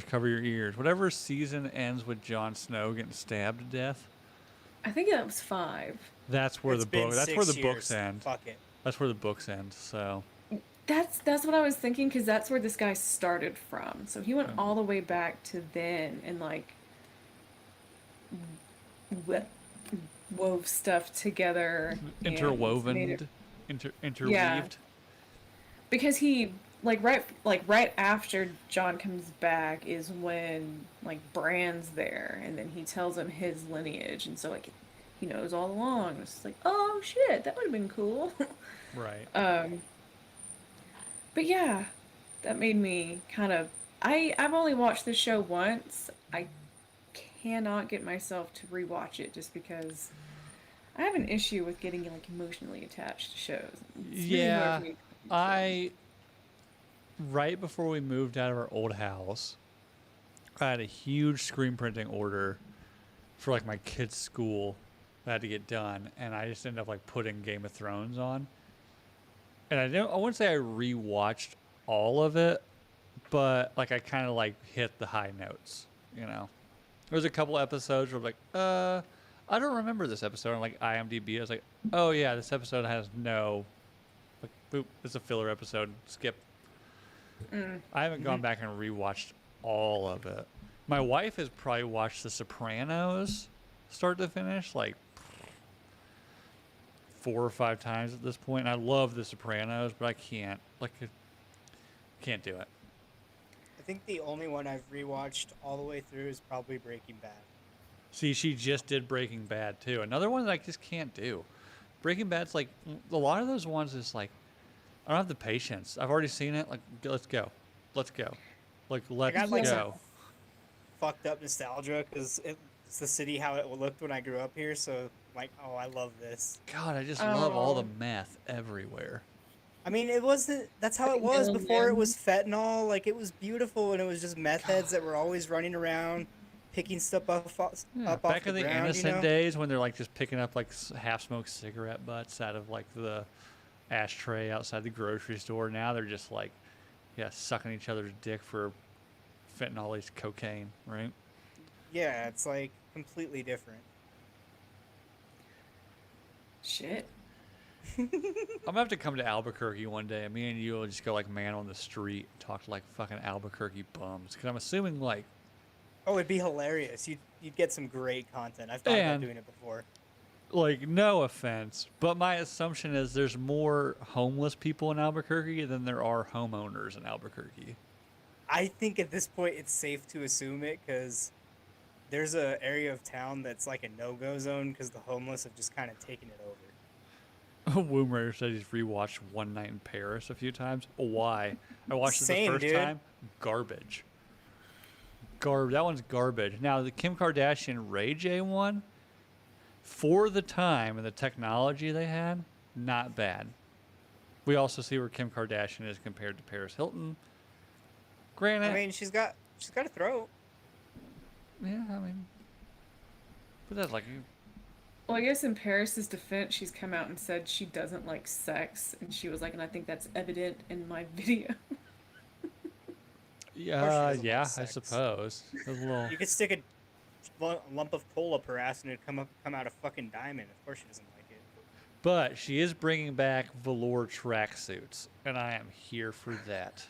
cover your ears. Whatever season ends with Jon Snow getting stabbed to death,
I think that was 5.
that's where
It's
the
been
book. That's where
6
the books
years.
end.
Fuck it.
That's where the books end. So
That's what I was thinking, because that's where this guy started from. So he went all the way back to then and like wove stuff together, and made it-
interwoven, interweaved.
because he right after John comes back is when like Bran's there, and then he tells him his lineage, and so like he knows all along. It's like, oh shit, that would have been cool.
Right.
But yeah, that made me kind of. I've only watched this show once. I cannot get myself to rewatch it just because I have an issue with getting like emotionally attached to shows. It's really hard
Yeah,
for me to
right before we moved out of our old house, I had a huge screen printing order for like my kids' school that had to get done, and I just ended up like putting Game of Thrones on. And I wouldn't say I rewatched all of it, but like I kind of like hit the high notes, There's a couple episodes where I'm like, I don't remember this episode on like IMDb. I was like, oh yeah, this episode has no, like, boop, it's a filler episode. Skip. I haven't gone back and rewatched all of it. My wife has probably watched The Sopranos, start to finish, like 4 or 5 times at this point. And I love The Sopranos, but I can't do it.
I think the only one I've rewatched all the way through is probably Breaking Bad.
See, she just did Breaking Bad too. Another one that I just can't do. Breaking Bad's like a lot of those ones is like I don't have the patience. I've already seen it. Like let's go, like let's
got, like,
go.
Fucked up nostalgia because it's the city how it looked when I grew up here. So like, oh, I love this.
God, I just love all the
Oh.
meth everywhere.
I mean, it wasn't. That's how it was before. It was fentanyl. Like it was beautiful, and it was just meth heads that were always running around, picking stuff up
Yeah,
off
back
the
in the
ground,
innocent days when they're like just picking up like half-smoked cigarette butts out of like the ashtray outside the grocery store. Now they're just like, yeah, sucking each other's dick for fentanyl-laced cocaine, right?
Yeah, it's like completely different.
Shit.
I'm gonna have to come to Albuquerque one day, and me and you will just go like man on the street, talk to like fucking Albuquerque bums. Because I'm assuming like,
Oh, it'd be hilarious. You'd get some great content. I've thought about
and
doing it before.
like no offense, but my assumption is there's more homeless people in Albuquerque than there are homeowners in Albuquerque.
I think at this point it's safe to assume it because there's a area of town that's like a no-go zone because the homeless have just kind of taken it over.
Woomer said he's rewatched One Night in Paris a few times. Why? I watched it the
Same,
first
dude.
time. Garbage. That one's garbage. Now the Kim Kardashian Ray J one, for the time and the technology they had, not bad. We also see where Kim Kardashian is compared to Paris Hilton. Granted,
I mean, she's got a throat.
yeah, I mean, but that's like,
Well, I guess in Paris's defense, she's come out and said she doesn't like sex, and she was like, and I think that's evident in my video.
doesn't
yeah,
like
I
sex.
suppose. A little,
You could stick a lump of coal up her ass and it'd come out a fucking diamond. Of course she doesn't like it.
but she is bringing back velour tracksuits, and I am here for that.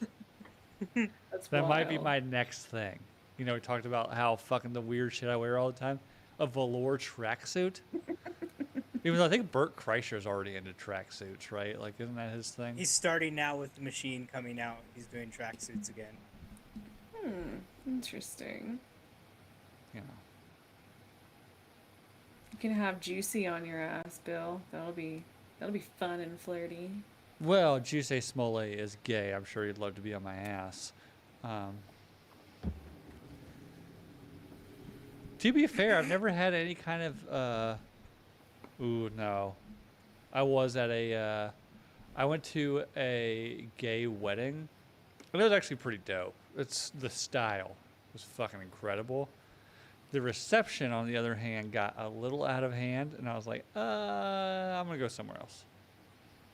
That's
That might be
wild.
my next thing. You know, we talked about how fucking the weird shit I wear all the time. A velour tracksuit. Even though I think Bert Kreischer's already into tracksuits, right? Like, isn't that his thing?
He's starting now with the machine coming out. He's doing tracksuits again.
Interesting.
You know.
You can have Juicy on your ass, Bill. That'll be fun and flirty.
Well, Juicy Smollett is gay. I'm sure he'd love to be on my ass. To be fair, I've never had any kind of. Ooh, no. I was at a. I went to a gay wedding. And it was actually pretty dope. It's the style was fucking incredible. The reception, on the other hand, got a little out of hand, and I was like, I'm gonna go somewhere else.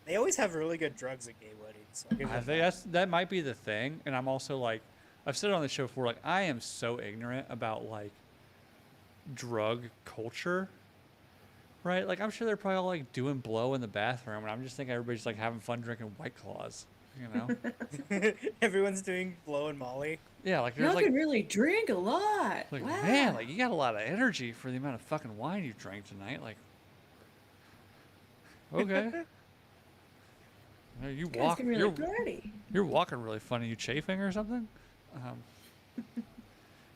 They always have really good drugs at gay weddings. I'll give
I
them
think
that.
that might be the thing, and I'm also like, I've said it on the show before, like I am so ignorant about like drug culture, right? Like I'm sure they're probably all like doing blow in the bathroom, and I'm just thinking everybody's like having fun drinking White Claws, you know?
Everyone's doing blow and Molly.
Yeah, like
Y'all
there's like,
can really drink a lot.
like
Wow.
man, like you got a lot of energy for the amount of fucking wine you drank tonight. Like, okay. You
guys
walk.
can really party.
You're walking really funny. You chafing or something?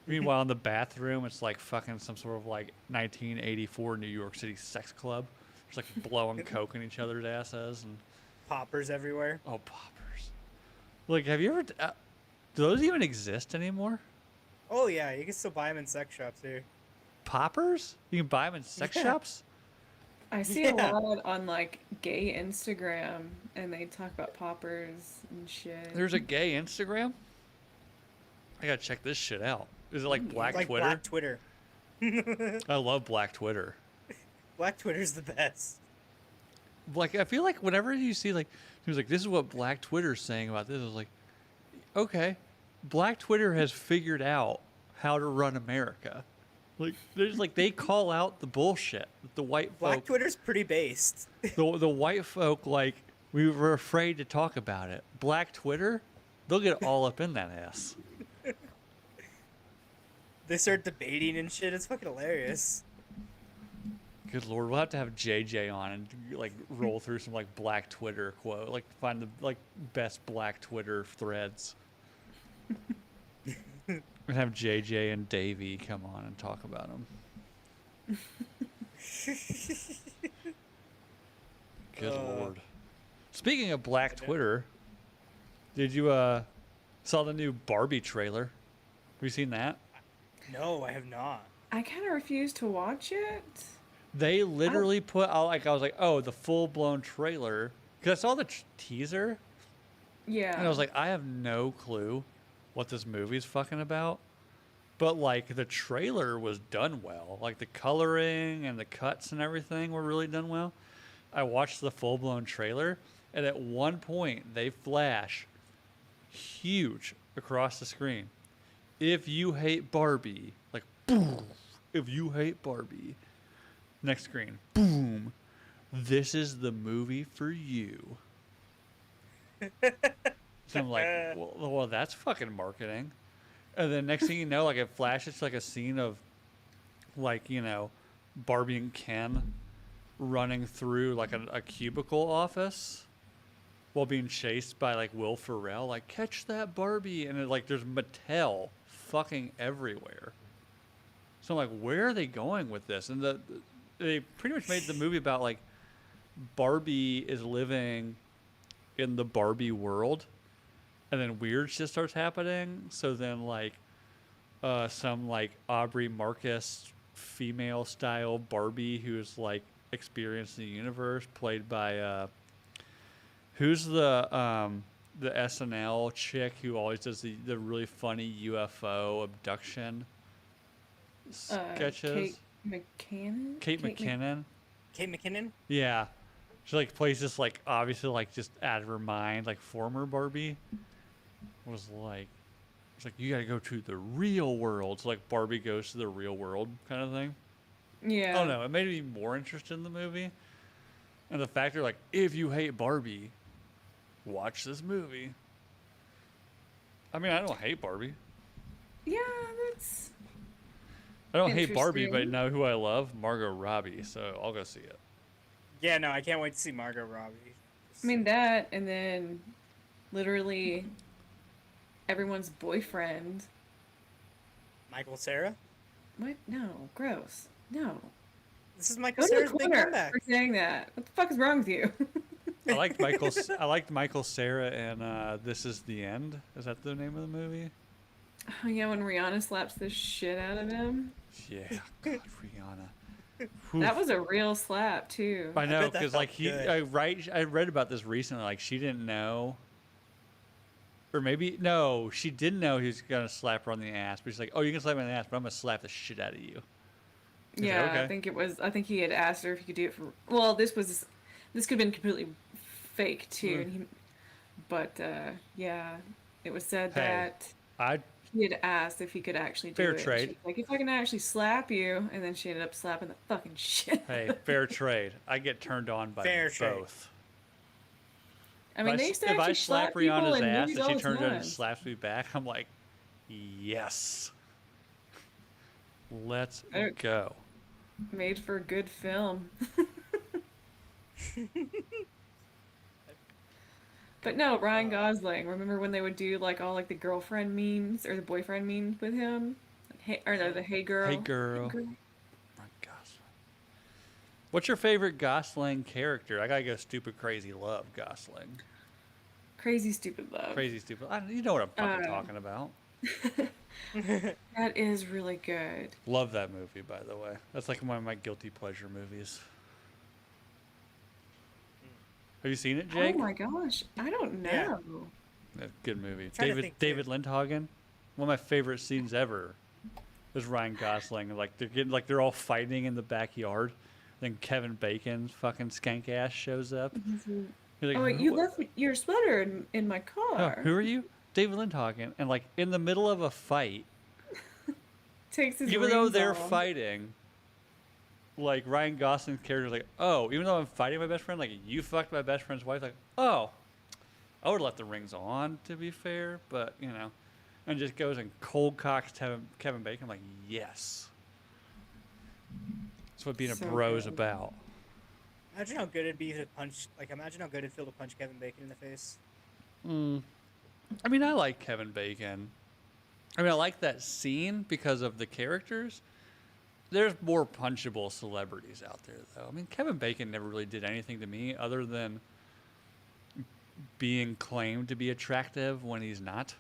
Meanwhile, in the bathroom, it's like fucking some sort of like 1984 New York City sex club. Just like blowing coke in each other's asses and
Poppers everywhere.
oh poppers. Like, have you ever? Do those even exist anymore?
Oh yeah, you can still buy them in sex shops here.
Poppers? You can buy them in sex
Yeah.
shops.
I see
Yeah.
a lot on like gay Instagram, and they talk about poppers and shit.
There's a gay Instagram. I gotta check this shit out. Is it like Black
Like
Twitter?
Black Twitter.
I love Black Twitter.
Black Twitter's the best.
Like I feel like whenever you see like he was like this is what Black Twitter's saying about this, I was like, okay, Black Twitter has figured out how to run America. Like there's like they call out the bullshit that the white
Black
folk,
Twitter's pretty based.
the white folk like we were afraid to talk about it. Black Twitter, they'll get all up in that ass.
They start debating and shit. It's fucking hilarious.
Good lord, we'll have to have JJ on and like roll through some like Black Twitter quote, like find the like best Black Twitter threads. And have JJ and Davey come on and talk about them. Good lord. Speaking of Black Twitter, did you saw the new Barbie trailer? Have you seen that?
No, I have not.
I kind of refuse to watch it.
They literally put out like I was like, oh, the full blown trailer because I saw the teaser
Yeah.
and I was like, I have no clue what this movie's fucking about. But like the trailer was done well, like the coloring and the cuts and everything were really done well. I watched the full blown trailer, and at one point they flash huge across the screen. If you hate Barbie, like boom. If you hate Barbie. Next screen, boom. this is the movie for you. So I'm like, well, that's fucking marketing. And then next thing you know, like it flashes to like a scene of like, Barbie and Ken running through like a cubicle office while being chased by like Will Ferrell, like catch that Barbie, and like there's Mattel fucking everywhere. So I'm like, where are they going with this? And they pretty much made the movie about like Barbie is living in the Barbie world, and then weird shit starts happening. So then like some like Aubrey Marcus female style Barbie who's like experiencing the universe, played by who's the SNL chick who always does the really funny UFO abduction sketches? Kate McKinnon.
Kate McKinnon?
Yeah. She like plays this like obviously like just out of her mind like former Barbie. Was like it's like you gotta go to the real world. So like Barbie goes to the real world kind of thing.
Yeah.
I don't know. It made me more interested in the movie. And the fact they're like, if you hate Barbie, watch this movie. I mean, I don't hate Barbie.
Yeah, that's.
I don't hate Barbie, but
interesting.
know who I love? Margot Robbie. So I'll go see it.
Yeah, no, I can't wait to see Margot Robbie.
I mean that, and then literally everyone's boyfriend.
Michael Cera?
What? No, gross. No.
This is Michael
Go to
Cera's
the
big
corner
comeback.
for saying that. What the fuck is wrong with you?
I liked Michael Cera and This Is the End. Is that the name of the movie?
Oh yeah, when Rihanna slaps the shit out of him.
Yeah, God, Rihanna.
That was a real slap too.
I know
bet that
because
felt
like
good.
I read about this recently. Like she didn't know, or maybe no, she didn't know he was gonna slap her on the ass. But she's like, "Oh, you can slap me on the ass, but I'm gonna slap the shit out of you." He's like,
Yeah,
"Okay."
I think it was. I think he had asked her if he could do it for. Well, this could have been completely fake too. And but yeah, it was said
Hey,
that
I
he had asked if he could actually do
Fair
it.
trade.
She was like, if I can actually slap you, and then she ended up slapping the fucking shit.
hey, fair trade. I get turned on by
Fair trade.
both.
I mean, they used to
If I
actually
slap
people
Rihanna's
in
ass
movies
and
all
she
the
turns around and
time.
slaps me back, I'm like, yes, let's
I-
go.
Made for a good film. But no, Ryan Gosling. Remember when they would do like all like the girlfriend memes or the boyfriend memes with him? Hey, or no, the hey girl.
Hey girl. Ryan Gosling. What's your favorite Gosling character? I gotta go stupid, crazy, love Gosling.
Crazy stupid love.
Crazy, stupid. You know what I'm fucking
Uh,
talking about.
That is really good.
Love that movie, by the way. That's like one of my guilty pleasure movies. Have you seen it, Jake?
Oh my gosh, I don't know.
Yeah.
Yeah, good movie.
trying to think, too.
David Lindhagen. One of my favorite scenes ever is Ryan Gosling. Like they're all fighting in the backyard. Then Kevin Bacon's fucking skank ass shows up. He's like,
Oh, wait, you
"Who-
left your sweater in my
oh,
car.
who are you? David Lindhagen. And like in the middle of a fight,
Takes his
even though
rings
they're
off.
fighting, like Ryan Gosling's character is like, oh, even though I'm fighting my best friend, like you fucked my best friend's wife, like, oh, I would have left the rings on to be fair, but and just goes and cold cocks Kevin Bacon. I'm like, yes, that's what being
So
a bro is
good.
about.
Imagine how good it'd be to punch. Like, imagine how good it'd feel to punch Kevin Bacon in the face.
I mean, I like Kevin Bacon. I mean, I like that scene because of the characters. There's more punchable celebrities out there, though. I mean, Kevin Bacon never really did anything to me other than being claimed to be attractive when he's not.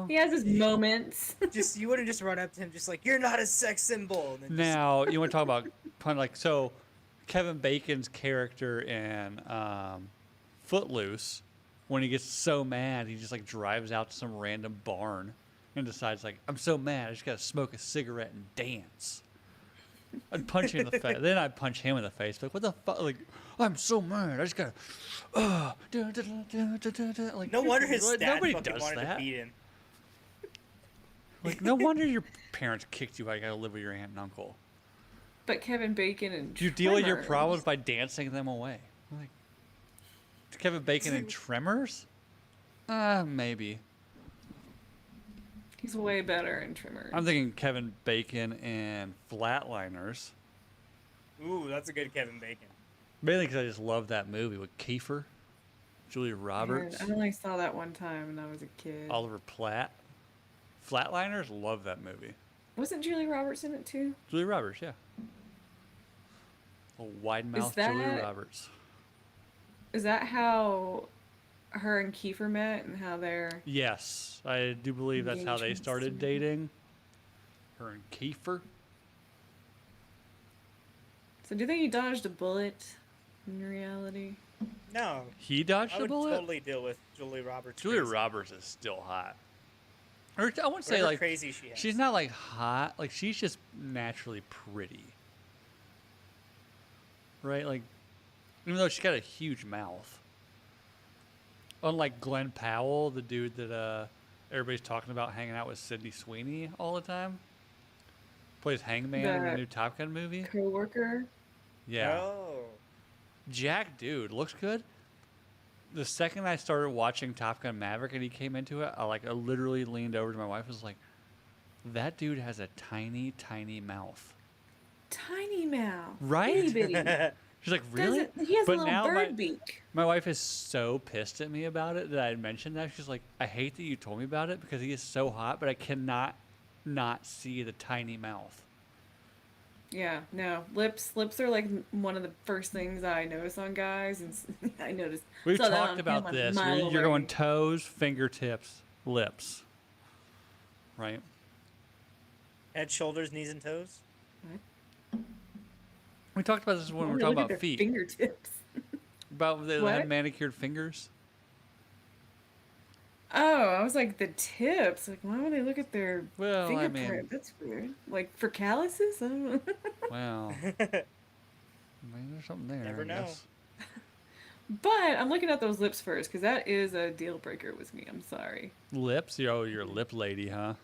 He has his moments.
Just you wouldn't just run up to him, just like you're not a sex symbol. And then just-
Now, you want to talk about so Kevin Bacon's character in Footloose, when he gets so mad, he just like drives out to some random barn and decides like, I'm so mad, I just gotta smoke a cigarette and dance. I'd punch him in the face. Then I'd punch him in the face. Like, what the fuck? Like, I'm so mad. I just gotta. Like,
no wonder his
like,
dad
nobody
fucking
does
wanted
that.
to beat him.
Like, no wonder your parents kicked you out. You gotta live with your aunt and uncle.
But Kevin Bacon and
Do you deal with your
Tremors.
problems by dancing them away? Like Kevin Bacon and Tremors? Maybe.
He's way better in Tremors.
I'm thinking Kevin Bacon and Flatliners.
Ooh, that's a good Kevin Bacon.
Mainly because I just love that movie with Kiefer, Julia
Man,
Roberts,
I only saw that one time when I was a kid.
Oliver Platt. Flatliners, love that movie.
Wasn't Julie Roberts in it too?
Julia Roberts, yeah. A wide mouth
that-
Julia Roberts.
Is that how her and Kiefer met and how they're...
Yes, I do believe that's how they
Engagements.
started dating. Her and Kiefer.
So do you think he dodged a bullet in reality?
No,
He dodged
I
a
would
bullet.
totally deal with Julie Roberts.
Julia
crazy.
Roberts is still hot. Or I wouldn't say
Whatever
like
crazy she has.
she's not like hot. Like she's just naturally pretty. Right? Like even though she's got a huge mouth. Unlike Glenn Powell, the dude that everybody's talking about hanging out with Sydney Sweeney all the time. Plays Hangman in the
The
new Top Gun movie.
Co-worker?
Yeah.
Oh.
Jack dude looks good. The second I started watching Top Gun Maverick and he came into it, I literally leaned over to my wife and was like, that dude has a tiny, tiny mouth.
Tiny mouth.
Right?
Itty bitty.
She's like, really?
He has
But
a little
now
bird beak.
my wife is so pissed at me about it that I had mentioned that. She's like, I hate that you told me about it because he is so hot, but I cannot not see the tiny mouth.
Yeah, no. Lips are like one of the first things I notice on guys, and I noticed.
We've
saw that
talked
on
about
him a
this.
mile
You're going
away.
toes, fingertips, lips. Right?
Head, shoulders, knees, and toes.
We talked about this when we were
Look
talking
at
about
their
feet.
fingertips.
About they
What?
had manicured fingers.
Oh, I was like the tips. Like, why would they look at their
Well, I
fingerprint?
mean,
That's weird. Like for calluses? I don't know.
well, I mean, there's something there.
Never
I
know.
guess.
But I'm looking at those lips first because that is a deal breaker with me. I'm sorry.
Lips? You're a lip lady, huh?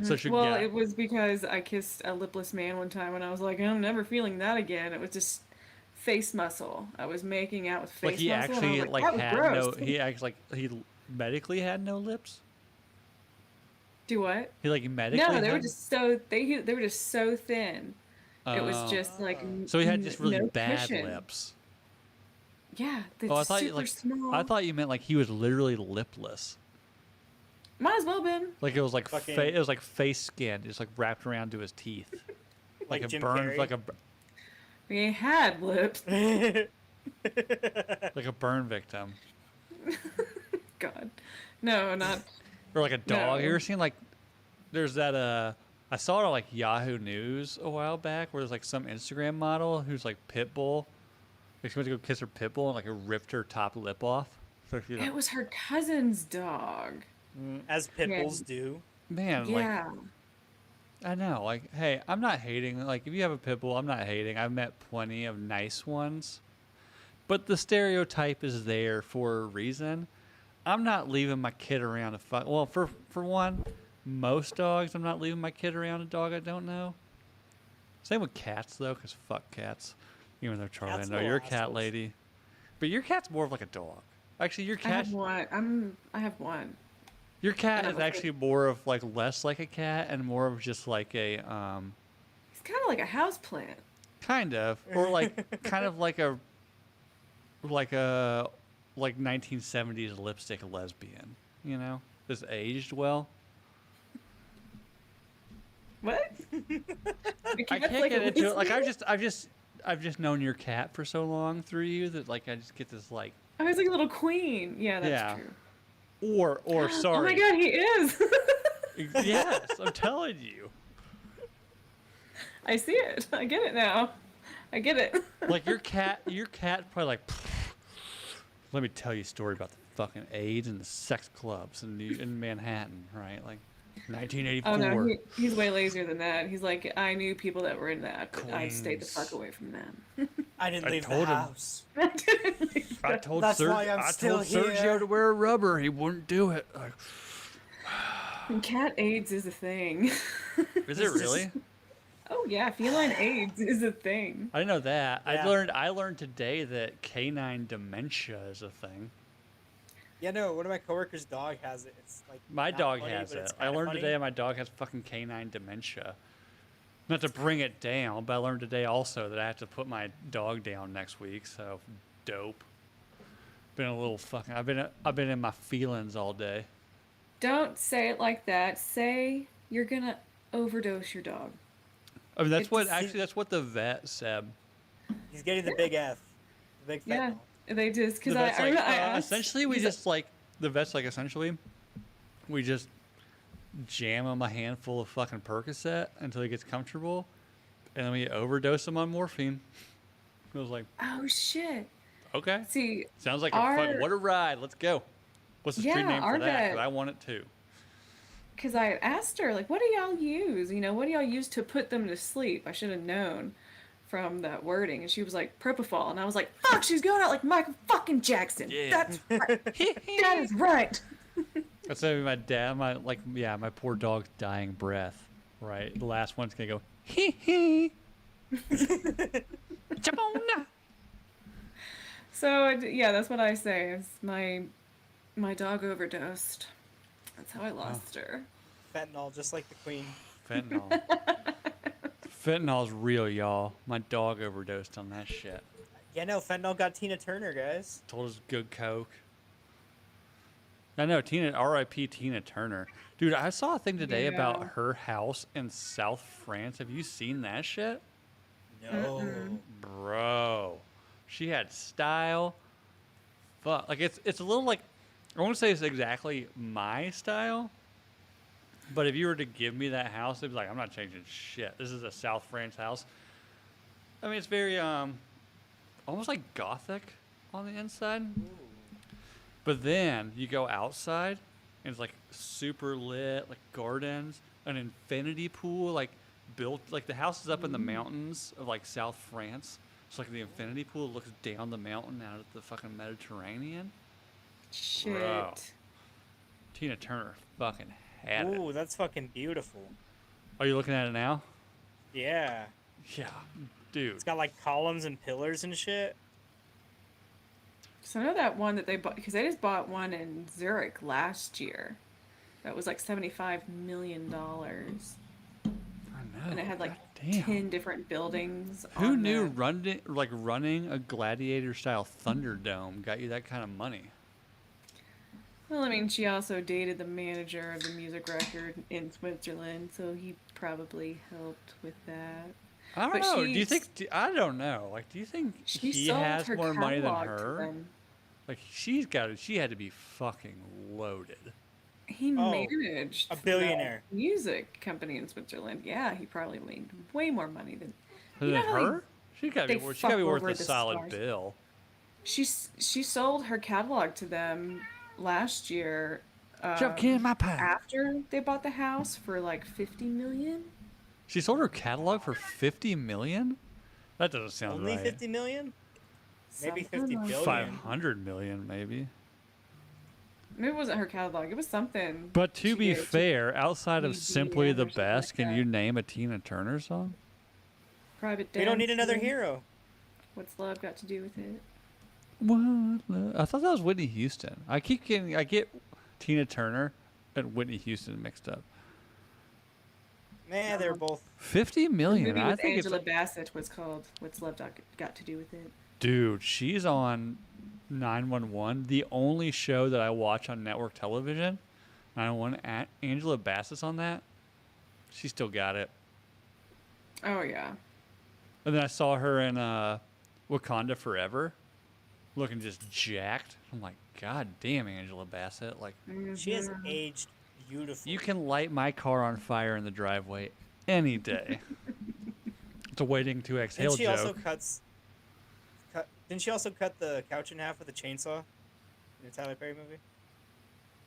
So she
Well,
got
it was because I kissed a lipless man one time and I was like, I'm never feeling that again. It was just face muscle. I was making out with face
like he
muscle.
actually
and I was
like
that was
had
gross.
no. He actually like he medically had no lips.
Do what?
He like medically.
No, they were
had-
just so they were just so thin. It was
Oh.
just like
So he had just really
no
bad
cushion.
lips.
Yeah, they're
Oh, I thought
super
like
small.
I thought you meant like he was literally lipless.
Might as well been.
Like it was like
Fucking-
it was like face skin, just like wrapped around to his teeth.
Like
a
Jim
burn,
Carrey?
like a
We ain't had lips.
like a burn victim,
God, no, not.
or like a dog. You
No.
ever seen like there's that I saw it on like Yahoo News a while back where there's like some Instagram model who's like Pitbull. Like she went to go kiss her Pitbull and like it ripped her top lip off. So, you know,
It was her cousin's dog.
As pit bulls do.
man, like
Yeah.
I know, like, hey, I'm not hating. Like, if you have a pit bull, I'm not hating. I've met plenty of nice ones, but the stereotype is there for a reason. I'm not leaving my kid around a fuck. Well, for one, most dogs, I'm not leaving my kid around a dog I don't know. Same with cats though, because fuck cats. Even though Charlie,
Cats
I know
are
you're a cat
assholes.
lady, but your cat's more of like a dog. Actually, your
I
cat,
have one. I have one.
your cat
I
is
know.
actually more of like less like a cat and more of just like a
He's kind of like a house plant.
kind of, or like kind of like a 1970s lipstick lesbian, you know, just aged well.
What?
I can't get into it. Like I've just known your cat for so long through you that like I just get this like
I was like a little queen. Yeah, that's
Yeah.
true.
or
Oh my
sorry.
god, he is.
Yes, I'm telling you.
I see it. I get it now. I get it.
Like your cat probably like let me tell you a story about the fucking AIDS and the sex clubs in Manhattan, right? Like 1984.
Oh no, he's way lazier than that. He's like, I knew people that were in that, but I stayed the
Queens.
fuck away from them.
I didn't
I
leave
told
the
him.
house.
I told
That's why I'm still
Sergio
here.
to wear a rubber. He wouldn't do it. Like,
And cat AIDS is a thing.
is it really?
Oh yeah, feline AIDS is a thing.
I didn't know that.
Yeah.
I learned today that canine dementia is a thing.
Yeah, no, one of my coworkers' dog has it. It's like
My
not
dog
funny,
has
but it's
it. I
kind of
learned
funny.
today my dog has fucking canine dementia. Not to bring it down, but I learned today also that I have to put my dog down next week. So dope. Been a little fucking. I've been in my feelings all day.
Don't say it like that. Say you're gonna overdose your dog.
I mean,
It just
that's what the vet said.
He's getting the big F, the big
yeah.
fentanyl.
They just
The
because
vet's like,
I asked.
essentially, we
he's
just like the vet's like, essentially, we just jam him a handful of fucking Percocet until he gets comfortable, and then we overdose him on morphine. I was like,
oh shit.
okay,
See,
sounds like a
our
fun. What a ride! Let's go. What's the street
yeah,
name for
our
that? 'Cause
vet.
I want it too.
Because I asked her like, what do y'all use? You know, what do y'all use to put them to sleep? I should have known from that wording. And she was like, propofol. And I was like, fuck, she's going out like Michael fucking Jackson.
Yeah.
That's right. That is right.
That's my dad. My poor dog's dying breath. Right, the last one's gonna go hee hee. Chabona.
So yeah, that's what I say. Is my dog overdosed. That's how I lost her.
Fentanyl, just like the queen.
Fentanyl. Fentanyl's real, y'all. My dog overdosed on that shit.
Yeah, no, fentanyl got Tina Turner, guys.
Told us good coke. I know, R.I.P. Tina Turner. Dude, I saw a thing today
Yeah.
about her house in South France. Have you seen that shit?
No.
Bro. She had style. Fuck. Like, it's a little like, I won't say it's exactly my style, but if you were to give me that house, it'd be like, I'm not changing shit. This is a South France house. I mean, it's very, almost like gothic on the inside. But then you go outside, and it's like super lit, like gardens, an infinity pool, like built, like the house is up in the mountains of like South France. So like the infinity pool looks down the mountain out at the fucking Mediterranean.
Shit.
Bro. Tina Turner fucking had
Ooh,
it.
that's fucking beautiful.
Are you looking at it now?
Yeah.
Yeah, dude.
It's got like columns and pillars and shit.
So I know that one that they bought because they just bought one in Zurich last year. That was like $75 million.
I know.
And it had like
Damn.
10 different buildings.
Who
on
knew
the-
running a gladiator style Thunderdome got you that kind of money?
Well, I mean, she also dated the manager of the music record in Switzerland, so he probably helped with that.
I don't
But
know. Do you
she's-
think? I don't know. Like, do you think
She
he
sold
has
her
more money than
catalog to
her?
them.
Like, she had to be fucking loaded.
He
Oh,
managed
a
the
billionaire.
music company in Switzerland. Yeah, he probably made way more money than
Than
know how
her? She gotta
they
be. She gotta be
fuck
worth
over
a
the
solid
stars.
bill.
she sold her catalog to them last year.
Jump kid in my pie.
After they bought the house for like 50 million.
She sold her catalog for 50 million. That doesn't sound
Only
right.
50 million? Maybe
Something
50
like
billion.
500 million, maybe.
Maybe it wasn't her catalog. It was something.
But to
she
be
gave to
fair, outside of
EDM
Simply
or
the
something
Best,
like
can
that.
you name a Tina Turner song?
Private
We don't need another
Dancing.
hero.
What's love got to do with it?
What? I thought that was Whitney Houston. I get Tina Turner and Whitney Houston mixed up.
Man, they're both.
50
The
million.
movie
I
with
think
Angela
it's
Bassett was called "What's Love Got to Do with It."
dude. She's on 911, the only show that I watch on network television. 911. Angela Bassett's on that. She still got it.
Oh yeah.
And then I saw her in Wakanda Forever, looking just jacked. I'm like, God damn, Angela Bassett. Like,
She has
Mm-hmm.
aged beautifully.
you can light my car on fire in the driveway any day. It's a waiting to exhale
Didn't she
joke.
also Didn't she also cut the couch in half with a chainsaw in the Tyler Perry movie?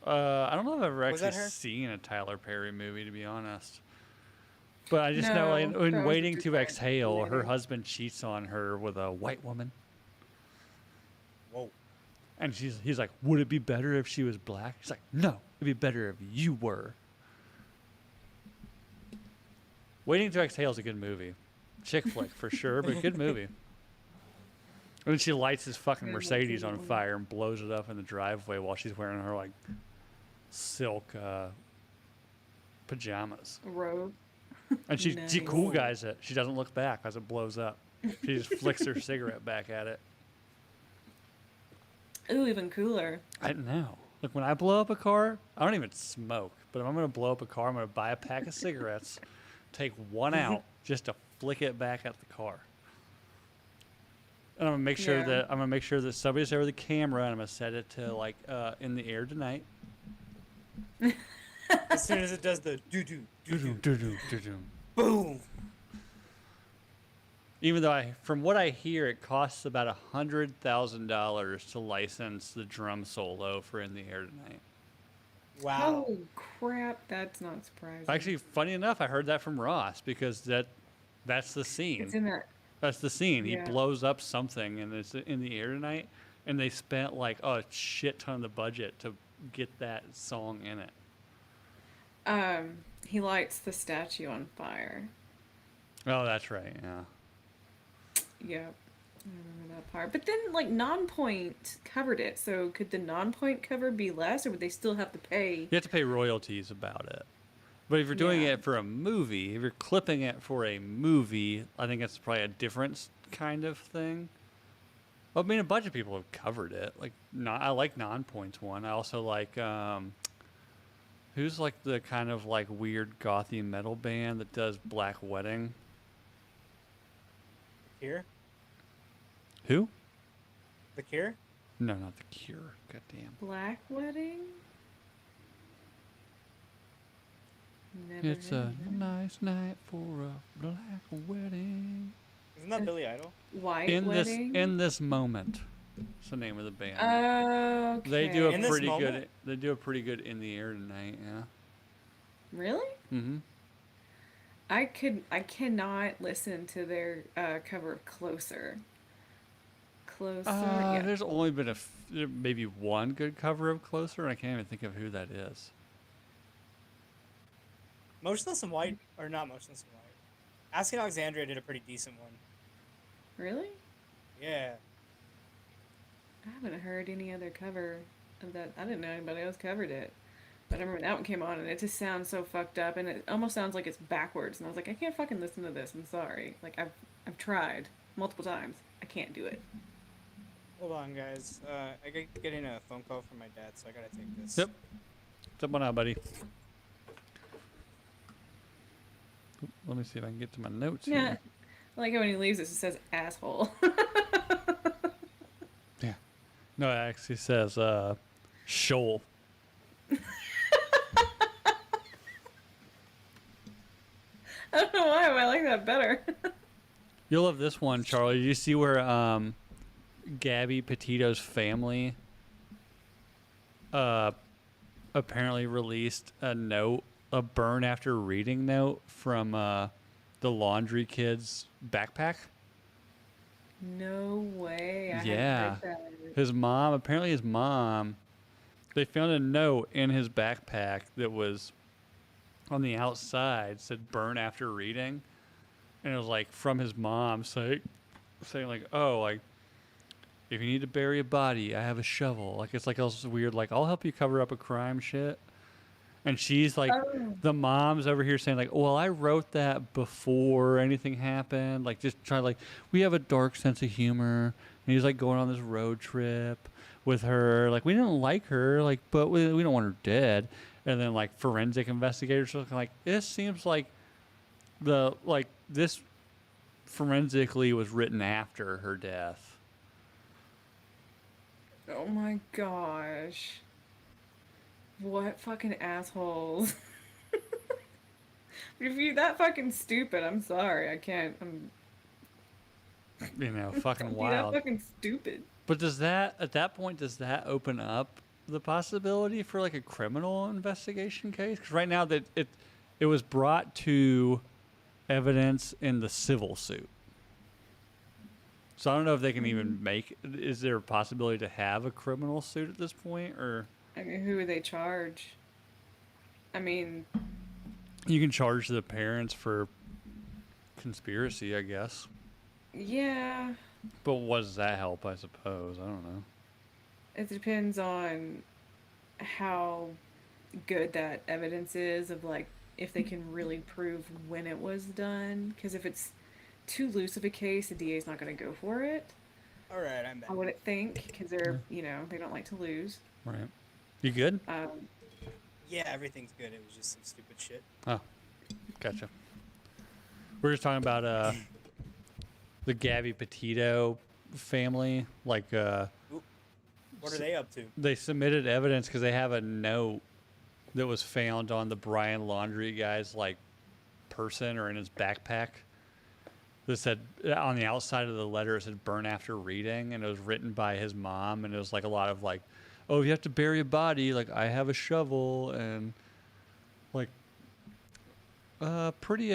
I don't know if I've ever
Was that
actually
her?
seen a Tyler Perry movie, to be honest. But I just know
No,
in
that was a
Waiting to
different
Exhale, her
lady.
husband cheats on her with a white woman.
Whoa.
And he's like, would it be better if she was black? She's like, no, it'd be better if you were. Waiting to Exhale is a good movie. Chick flick for sure, but good movie. And then she lights his fucking
Yeah,
Mercedes on
absolutely.
fire and blows it up in the driveway while she's wearing her like silk pajamas.
Rogue.
And she
Nice.
cool guys it. She doesn't look back as it blows up. She just flicks her cigarette back at it.
Ooh, even cooler.
I don't know. Look, when I blow up a car, I don't even smoke. But if I'm gonna blow up a car, I'm gonna buy a pack of cigarettes, take one out just to flick it back at the car. And I'm gonna make sure that somebody's there with a camera, and I'm gonna set it to like in the air tonight.
As soon as it does the doo-doo, doo-doo,
Doo-doo.
boom.
Even though from what I hear, it costs about $100,000 to license the drum solo for "In the Air Tonight."
Wow.
Oh crap! That's not surprising.
Actually, funny enough, I heard that from Ross because that's the scene.
it's in that.
That's the scene.
Yeah.
He blows up something, and it's in the air tonight. And they spent like a shit ton of the budget to get that song in it.
He lights the statue on fire.
Oh, that's right. Yeah.
Yep. I remember that part. But then, like, Nonpoint covered it. So could the Nonpoint cover be less, or would they still have to pay?
You have to pay royalties about it. But if you're doing
Yeah.
it for a movie, if you're clipping it for a movie, I think it's probably a different kind of thing. Well, I mean, a bunch of people have covered it. Like, I like Nonpoint's one. I also like who's like the kind of like weird gothy metal band that does Black Wedding?
Cure?
Who?
The Cure?
No, not The Cure. Goddamn.
Black Wedding? Never
It's
heard
a
of that.
nice night for a black wedding.
Isn't that Billy Idol?
White
In
Wedding?
this moment. It's the name of the band.
Okay.
They do a
In This
pretty good.
Moment?
They do a pretty good "In the Air Tonight." Yeah.
Really?
Mm-hmm.
I cannot listen to their cover of Closer. Closer. Yeah.
There's only been maybe one good cover of "Closer," and I can't even think of who that is.
Motionless in White, or not Motionless in White. Asking Alexandria did a pretty decent one.
Really?
Yeah.
I haven't heard any other cover of that. I didn't know anybody else covered it. But I remember that one came on and it just sounds so fucked up and it almost sounds like it's backwards. And I was like, I can't fucking listen to this. I'm sorry. Like I've tried multiple times. I can't do it.
Hold on, guys. I getting a phone call from my dad, so I gotta take this.
Yep. What's up on out, buddy? Oop, let me see if I can get to my notes
Yeah.
here.
I like how when he leaves this, it says asshole.
Yeah. No, it actually says shoal.
I don't know why, but I like that better.
You'll love this one, Charlie. Did you see where Gabby Petito's family apparently released a note, a burn after reading note from the laundry kid's backpack?
No way. I
Yeah.
hadn't heard that.
His mom, they found a note in his backpack that was on the outside, said burn after reading. And it was like from his mom saying like, oh, like, if you need to bury a body, I have a shovel. Like, it's like all this weird, like, I'll help you cover up a crime shit. And she's like,
Oh.
the mom's over here saying like, well, I wrote that before anything happened. Like, just trying like, we have a dark sense of humor. And he's like going on this road trip with her. Like, we didn't like her, like, but we don't want her dead. And then like forensic investigators are like, this seems like this forensically was written after her death.
Oh my gosh. What fucking assholes. If you're that fucking stupid, I'm sorry. I can't.
You know, fucking
Don't be
wild.
that fucking stupid.
But does that, at that point, does that open up the possibility for like a criminal investigation case? Because right now that it was brought to evidence in the civil suit. So I don't know if they can even make. Is there a possibility to have a criminal suit at this point, or
I mean, who would they charge? I mean,
you can charge the parents for conspiracy, I guess.
Yeah,
But what does that help? I suppose I don't know.
it depends on how good that evidence is of like if they can really prove when it was done. Because if it's too loose of a case, the DA's not going to go for it.
All right, I'm
I
back.
wouldn't think because they're they don't like to lose.
Right. You good?
Um,
Yeah, everything's good. It was just some stupid shit.
Oh, gotcha. We're just talking about the Gabby Petito family. Like
Oop. What are they up to?
they submitted evidence because they have a note that was found on the Brian Laundrie guy's like person or in his backpack. That said on the outside of the letter it said "burn after reading," and it was written by his mom, and it was like a lot of like, "Oh, if you have to bury a body, like I have a shovel," and like pretty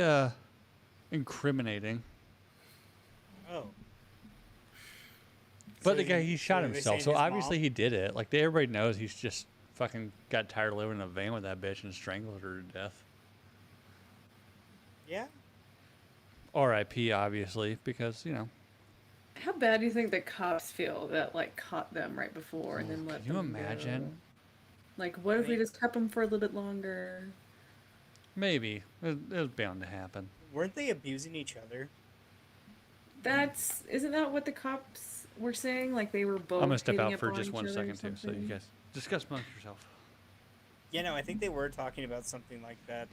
incriminating.
Oh.
But
So
the guy he shot
so they
himself,
saying
so
his
obviously
mom?
he did it. Like everybody knows he's just fucking got tired of living in a van with that bitch and strangled her to death.
Yeah.
R.I.P. Obviously, because
how bad do you think the cops feel that like caught them right before and then let
can you
them
imagine?
go? Like, what if we just kept them for a little bit longer?
Maybe it was bound to happen.
Weren't they abusing each other?
Isn't that what the cops were saying? Like they were both.
I'm gonna step
hitting
out
up
for
on
just
each
1
other or
second too, so you
something?
guys discuss amongst yourself.
Yeah, no, I think they were talking about something like that.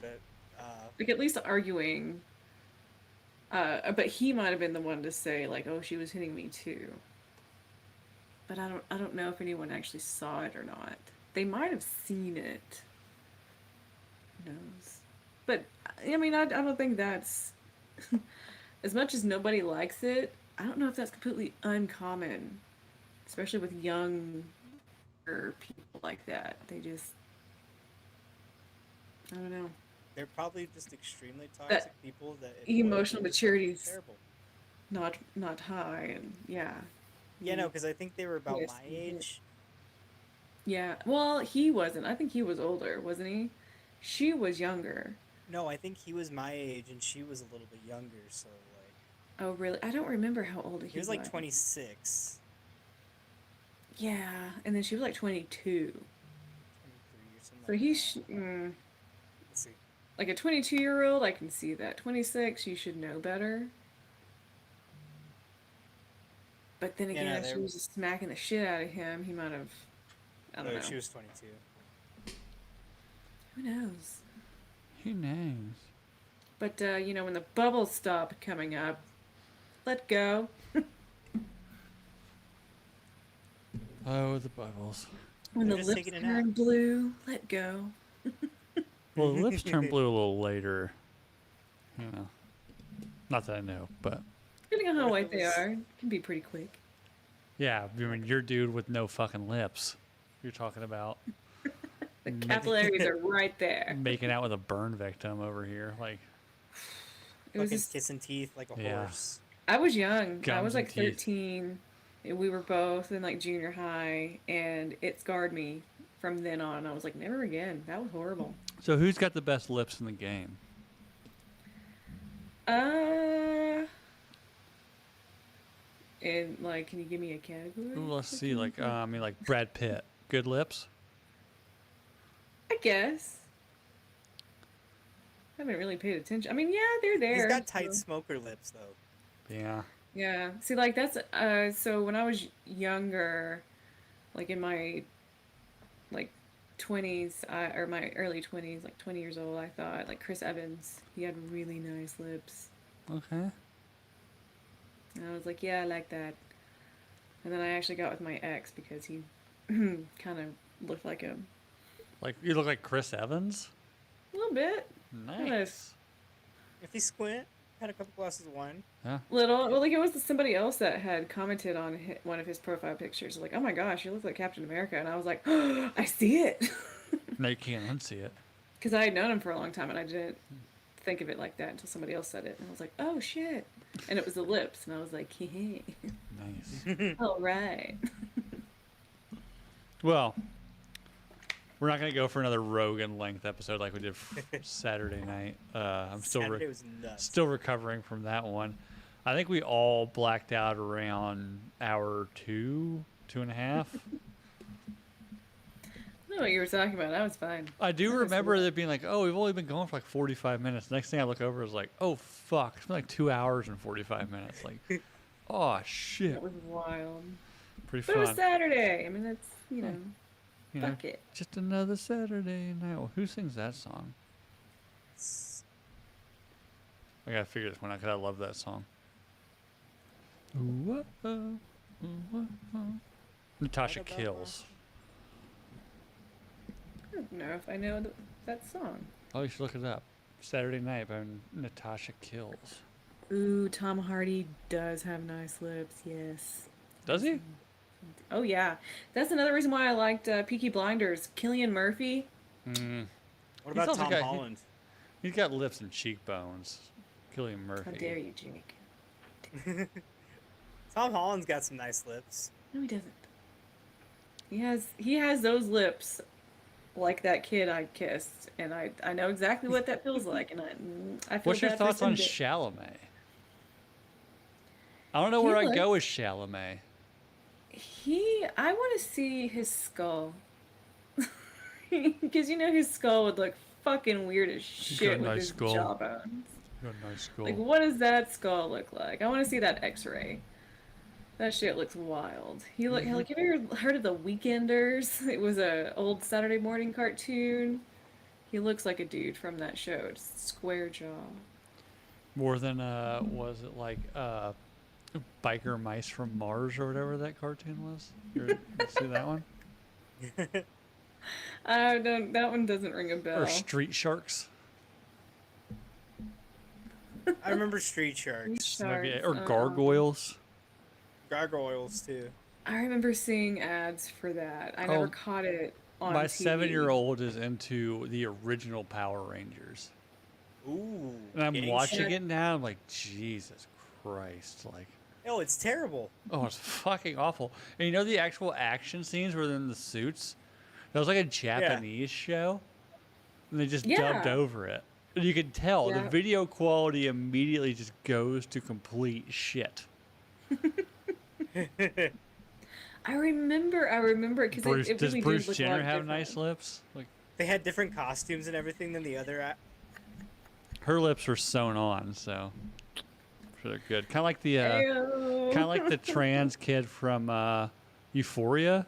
Like at least arguing. But he might have been the one to say like, "Oh, she was hitting me too." But I don't know if anyone actually saw it or not. They might have seen it. Who knows? But I mean, I don't think that's as much as nobody likes it. I don't know if that's completely uncommon, especially with younger people like that. They just, I don't know.
they're probably just extremely toxic
That
people that
emotional
it's
maturity's
terrible.
not high, and yeah.
Yeah, no, because I think they were about
Yes,
my
he did.
age.
Yeah. Well, he wasn't. I think he was older, wasn't he? She was younger.
No, I think he was my age and she was a little bit younger. So like,
Oh, really? I don't remember how old he
he was like 26,
Yeah, and then she was like 22.
23 or something
So
like
he's
that. Let's see.
like a 22-year-old. I can see that. 26, you should know better. But then
Yeah,
again,
no,
if she was just smacking the shit out of him, he might have. I don't know.
She was 22.
Who knows?
Who knows?
But when the bubbles stop coming up, let go.
Oh, the bubbles.
When
They're
the
just
lips
taking a
turn
nap.
blue, let go.
Well, the lips turn blue a little later. Not that I know, but
Depending on how
What if
white
it
they
was-
are, it can be pretty quick.
yeah, I mean, you're dude with no fucking lips. You're talking about
The capillaries are right there.
making out with a burn victim over here. Like,
It was
Fucking
just,
kissing teeth like a
Yeah.
horse.
I was young. I
Gums
was
and
like
teeth.
13. And we were both in like junior high, and it scarred me from then on. I was like, never again. That was horrible.
so who's got the best lips in the game?
And like, can you give me a category?
Ooh, let's
What
see.
can you
Like,
think?
I mean, like Brad Pitt. Good lips.
I guess. I haven't really paid attention. I mean, yeah, they're there.
He's got tight
so-
smoker lips though.
Yeah.
Yeah. See, like that's so when I was younger, like in my like 20s, or my early 20s, like 20 years old, I thought like Chris Evans, he had really nice lips.
Okay.
And I was like, yeah, I like that. And then I actually got with my ex because he kind of looked like him.
Like you look like Chris Evans.
A little bit.
Nice.
If he squint, had a couple glasses of wine.
Yeah.
Little. Well, like it was somebody else that had commented on one of his profile pictures. Like, oh my gosh, you look like Captain America. And I was like, oh, I see it.
Now you can't unsee it.
Because I had known him for a long time and I didn't think of it like that until somebody else said it. And I was like, oh shit. And it was the lips. And I was like, hey,
Nice.
all right.
Well, We're not gonna go for another Rogan length episode like we did Saturday night. I'm still
Saturday was nuts.
still recovering from that one. I think we all blacked out around hour 2.5.
I know what you were talking about. I was fine.
I do
I was
remember
fine.
it being like, oh, we've only been going for like 45 minutes. Next thing I look over is like, oh fuck, it's been like 2 hours and 45 minutes. Like, oh shit,
That was wild.
pretty
But it was
fun.
Saturday. I mean, that's, you know,
You know,
fuck it.
just another Saturday night. Well, who sings that song? I gotta figure this one out because I love that song. Ooh, ooh, Natasha
What about
Kills.
I don't know if I know that song.
Oh, you should look it up. Saturday Night by Natasha Kills.
Ooh, Tom Hardy does have nice lips, yes.
Does he?
Oh, yeah. That's another reason why I liked Peaky Blinders. Cillian Murphy.
Mm.
What
He
about
sounds
Tom
like
Holland?
He's got lips and cheekbones. Cillian Murphy.
How dare you, Jake?
Tom Holland's got some nice lips.
No, he doesn't. He has those lips like that kid I kissed, and I know exactly what that feels like, and I feel
What's your
bad for
thoughts on
Cindy.
Chalamet? I don't know
He
where I
looks-
go with Chalamet.
I want to see his skull. Because you know his skull would look fucking weird as
got a
shit with
nice
his
skull.
jawbones.
Got a nice skull.
Like, what does that skull look like? I want to see that X-ray. That shit looks wild. Like, have you ever heard of the Weekenders? It was a old Saturday morning cartoon. He looks like a dude from that show. Just square jaw.
More than was it like Biker Mice from Mars or whatever that cartoon was? You see that one?
I don't. That one doesn't ring a bell.
Or Street Sharks?
I remember Street Sharks.
Maybe,
Sharks,
or Gargoyles?
Gargoyles, too.
I remember seeing ads for that. I never caught it on
My
TV.
7-year-old is into the original Power Rangers.
Ooh.
And I'm
gang
watching
shit.
it now. I'm like, Jesus Christ. Like,
Oh, it's terrible.
oh, it's fucking awful. And you know the actual action scenes were in the suits? That was like a Japanese show. And they just dubbed
Yeah.
over it. And you could tell the
Yeah.
video quality immediately just goes to complete shit.
I remember because
Bruce,
it
does
really
Bruce
did look a
Jenner
lot
have
different.
nice lips? Like,
They had different costumes and everything than the other.
her lips were sewn on, so I'm sure they're good. Kind of like the
Ayo.
kind of like the trans kid from Euphoria.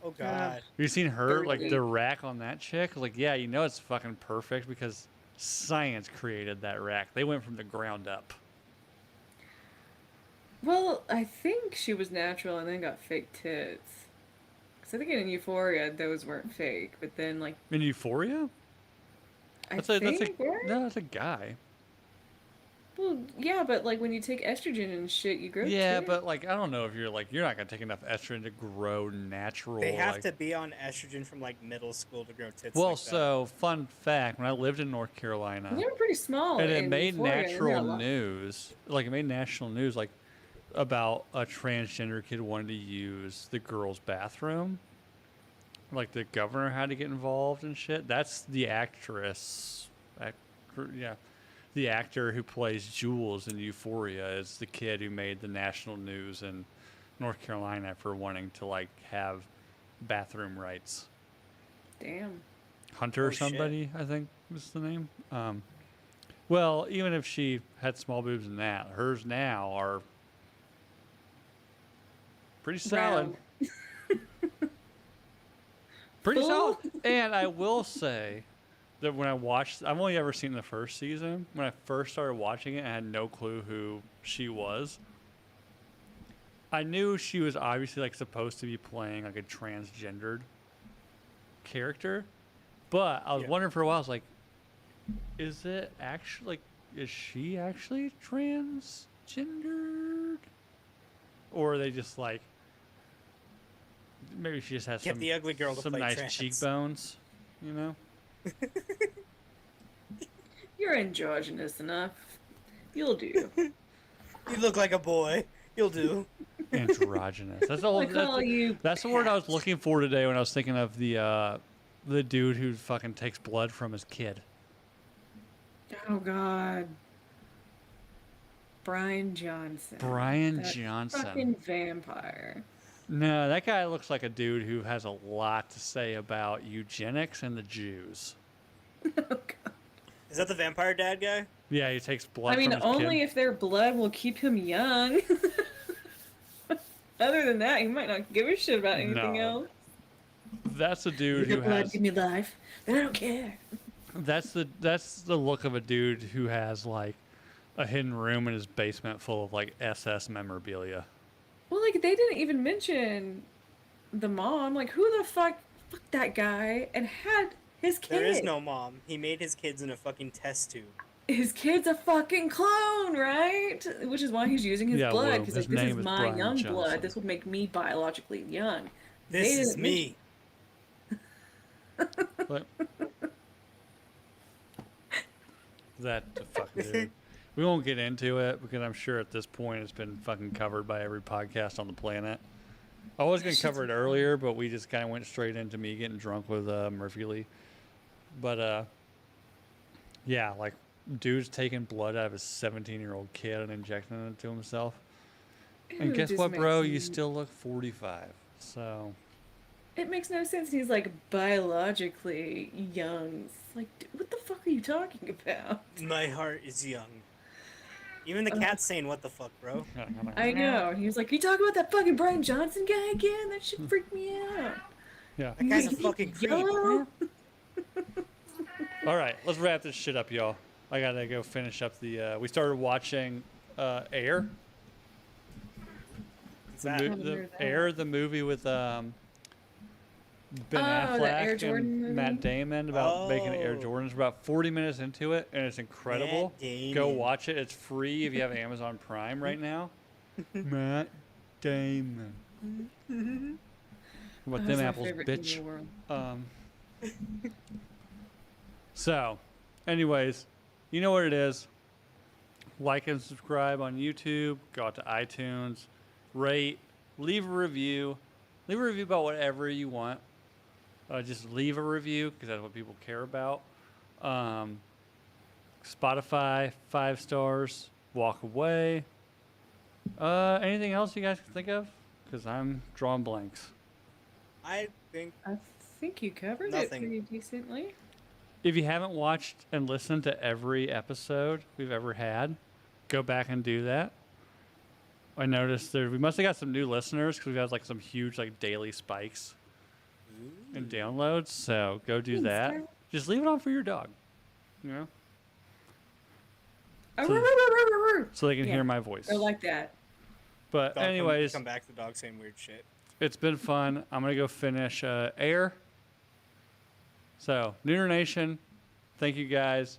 Oh God.
Have you seen her,
Very
like
good.
the rack on that chick? Like, yeah, you know it's fucking perfect because science created that rack. They went from the ground up.
Well, I think she was natural and then got fake tits. Because I think in Euphoria those weren't fake, but then like
In Euphoria?
I
That's
think
a no, that's a guy.
well, yeah, but like when you take estrogen and shit, you grow.
Yeah,
tits.
but like I don't know if you're not gonna take enough estrogen to grow natural.
They have
like...
to be on estrogen from like middle school to grow tits.
Well,
like that.
so fun fact: when I lived in North Carolina,
they were pretty small.
and it
in
made
Euphoria, and they're a
natural
lot-
news. Like it made national news, like about a transgender kid wanting to use the girls' bathroom. Like the governor had to get involved and shit. That's the actress. Yeah, the actor who plays Jules in Euphoria is the kid who made the national news in North Carolina for wanting to like have bathroom rights.
Damn.
Hunter or
Oh, shit.
somebody, I think was the name. Well, even if she had small boobs in that, hers now are pretty solid.
Round.
Pretty
Full?
solid. And I will say that when I've only ever seen the first season. When I first started watching it, I had no clue who she was. I knew she was obviously like supposed to be playing like a transgendered character, but I was
Yeah.
wondering for a while. I was like, is it actually like, is she actually transgendered, or are they just like, maybe she just has
Get the ugly girl to
some
play
nice
trans.
cheekbones, you know?
You're androgynous enough. You'll do.
You look like a boy. You'll do.
Androgynous. That's the whole.
I call you
That's the word I was
Pat.
looking for today when I was thinking of the dude who fucking takes blood from his kid.
Oh God. Brian Johnson.
Brian
That
Johnson.
fucking vampire.
No, that guy looks like a dude who has a lot to say about eugenics and the Jews.
Oh God.
Is that the vampire dad guy?
Yeah, he takes blood
I mean,
from his
only
kid.
if their blood will keep him young. Other than that, he might not give a shit about anything
No.
else.
That's a dude
Give
who
me blood,
has.
give me life. Then I don't care.
That's the look of a dude who has like a hidden room in his basement full of like SS memorabilia.
Well, like they didn't even mention the mom. Like, who the fuck that guy and had his kid?
There is no mom. He made his kids in a fucking test tube.
His kid's a fucking clone, right? Which is why he's using his
Yeah,
blood
well,
because
his
like this
name
is
is
my
Brian
young
Johnson.
blood. This would make me biologically young.
This
They
is
didn't
me.
But that fucking dude. We won't get into it because I'm sure at this point it's been fucking covered by every podcast on the planet. I was going to cover it earlier, but we just kind of went straight into me getting drunk with Murphy Lee. But yeah, like dude's taking blood out of his 17-year-old kid and injecting it to himself. And
It
guess
just
what, bro?
makes
You
me-
still look 45. So
It makes no sense. He's like biologically young. It's like, what the fuck are you talking about?
My heart is young. Even the cat's saying, "What the fuck, bro?"
I know. He was like, you talking about that fucking Brian Johnson guy again? That shit freaked me out.
yeah.
That guy's a
You think
fucking creep.
yellow?
All right, let's wrap this shit up, y'all. I gotta go finish up the. We started watching Air.
What's that?
Haven't heard that.
Air, the movie with Ben
Oh, the Air
Affleck
Jordan
and
movie?
Matt Damon about making Air
Oh.
Jordans. About 40 minutes into it, and it's incredible.
Damon.
Go watch it. It's free if you have Amazon Prime right now. Matt Damon. What
That's
them
my
apples,
favorite kid in
bitch.
the world.
So, anyways, you know what it is. Like and subscribe on YouTube. Go out to iTunes. Rate. Leave a review. Leave a review about whatever you want. Just leave a review because that's what people care about. Spotify, 5 stars. Walk away. Anything else you guys can think of? Because I'm drawing blanks.
I think
I think you covered
Nothing.
it pretty decently.
If you haven't watched and listened to every episode we've ever had, go back and do that. I noticed we must have got some new listeners because we've had like some huge like daily spikes in downloads. So go do
Thanks,
that.
Kyle.
Just leave it on for your dog, you know,
Oh,
So-
roo, roo, roo, roo, roo.
so they can
Yeah.
hear my voice.
I like that.
But
dog
anyways,
come back to the dog saying weird shit.
it's been fun. I'm gonna go finish Air. So Nooner Nation, thank you guys.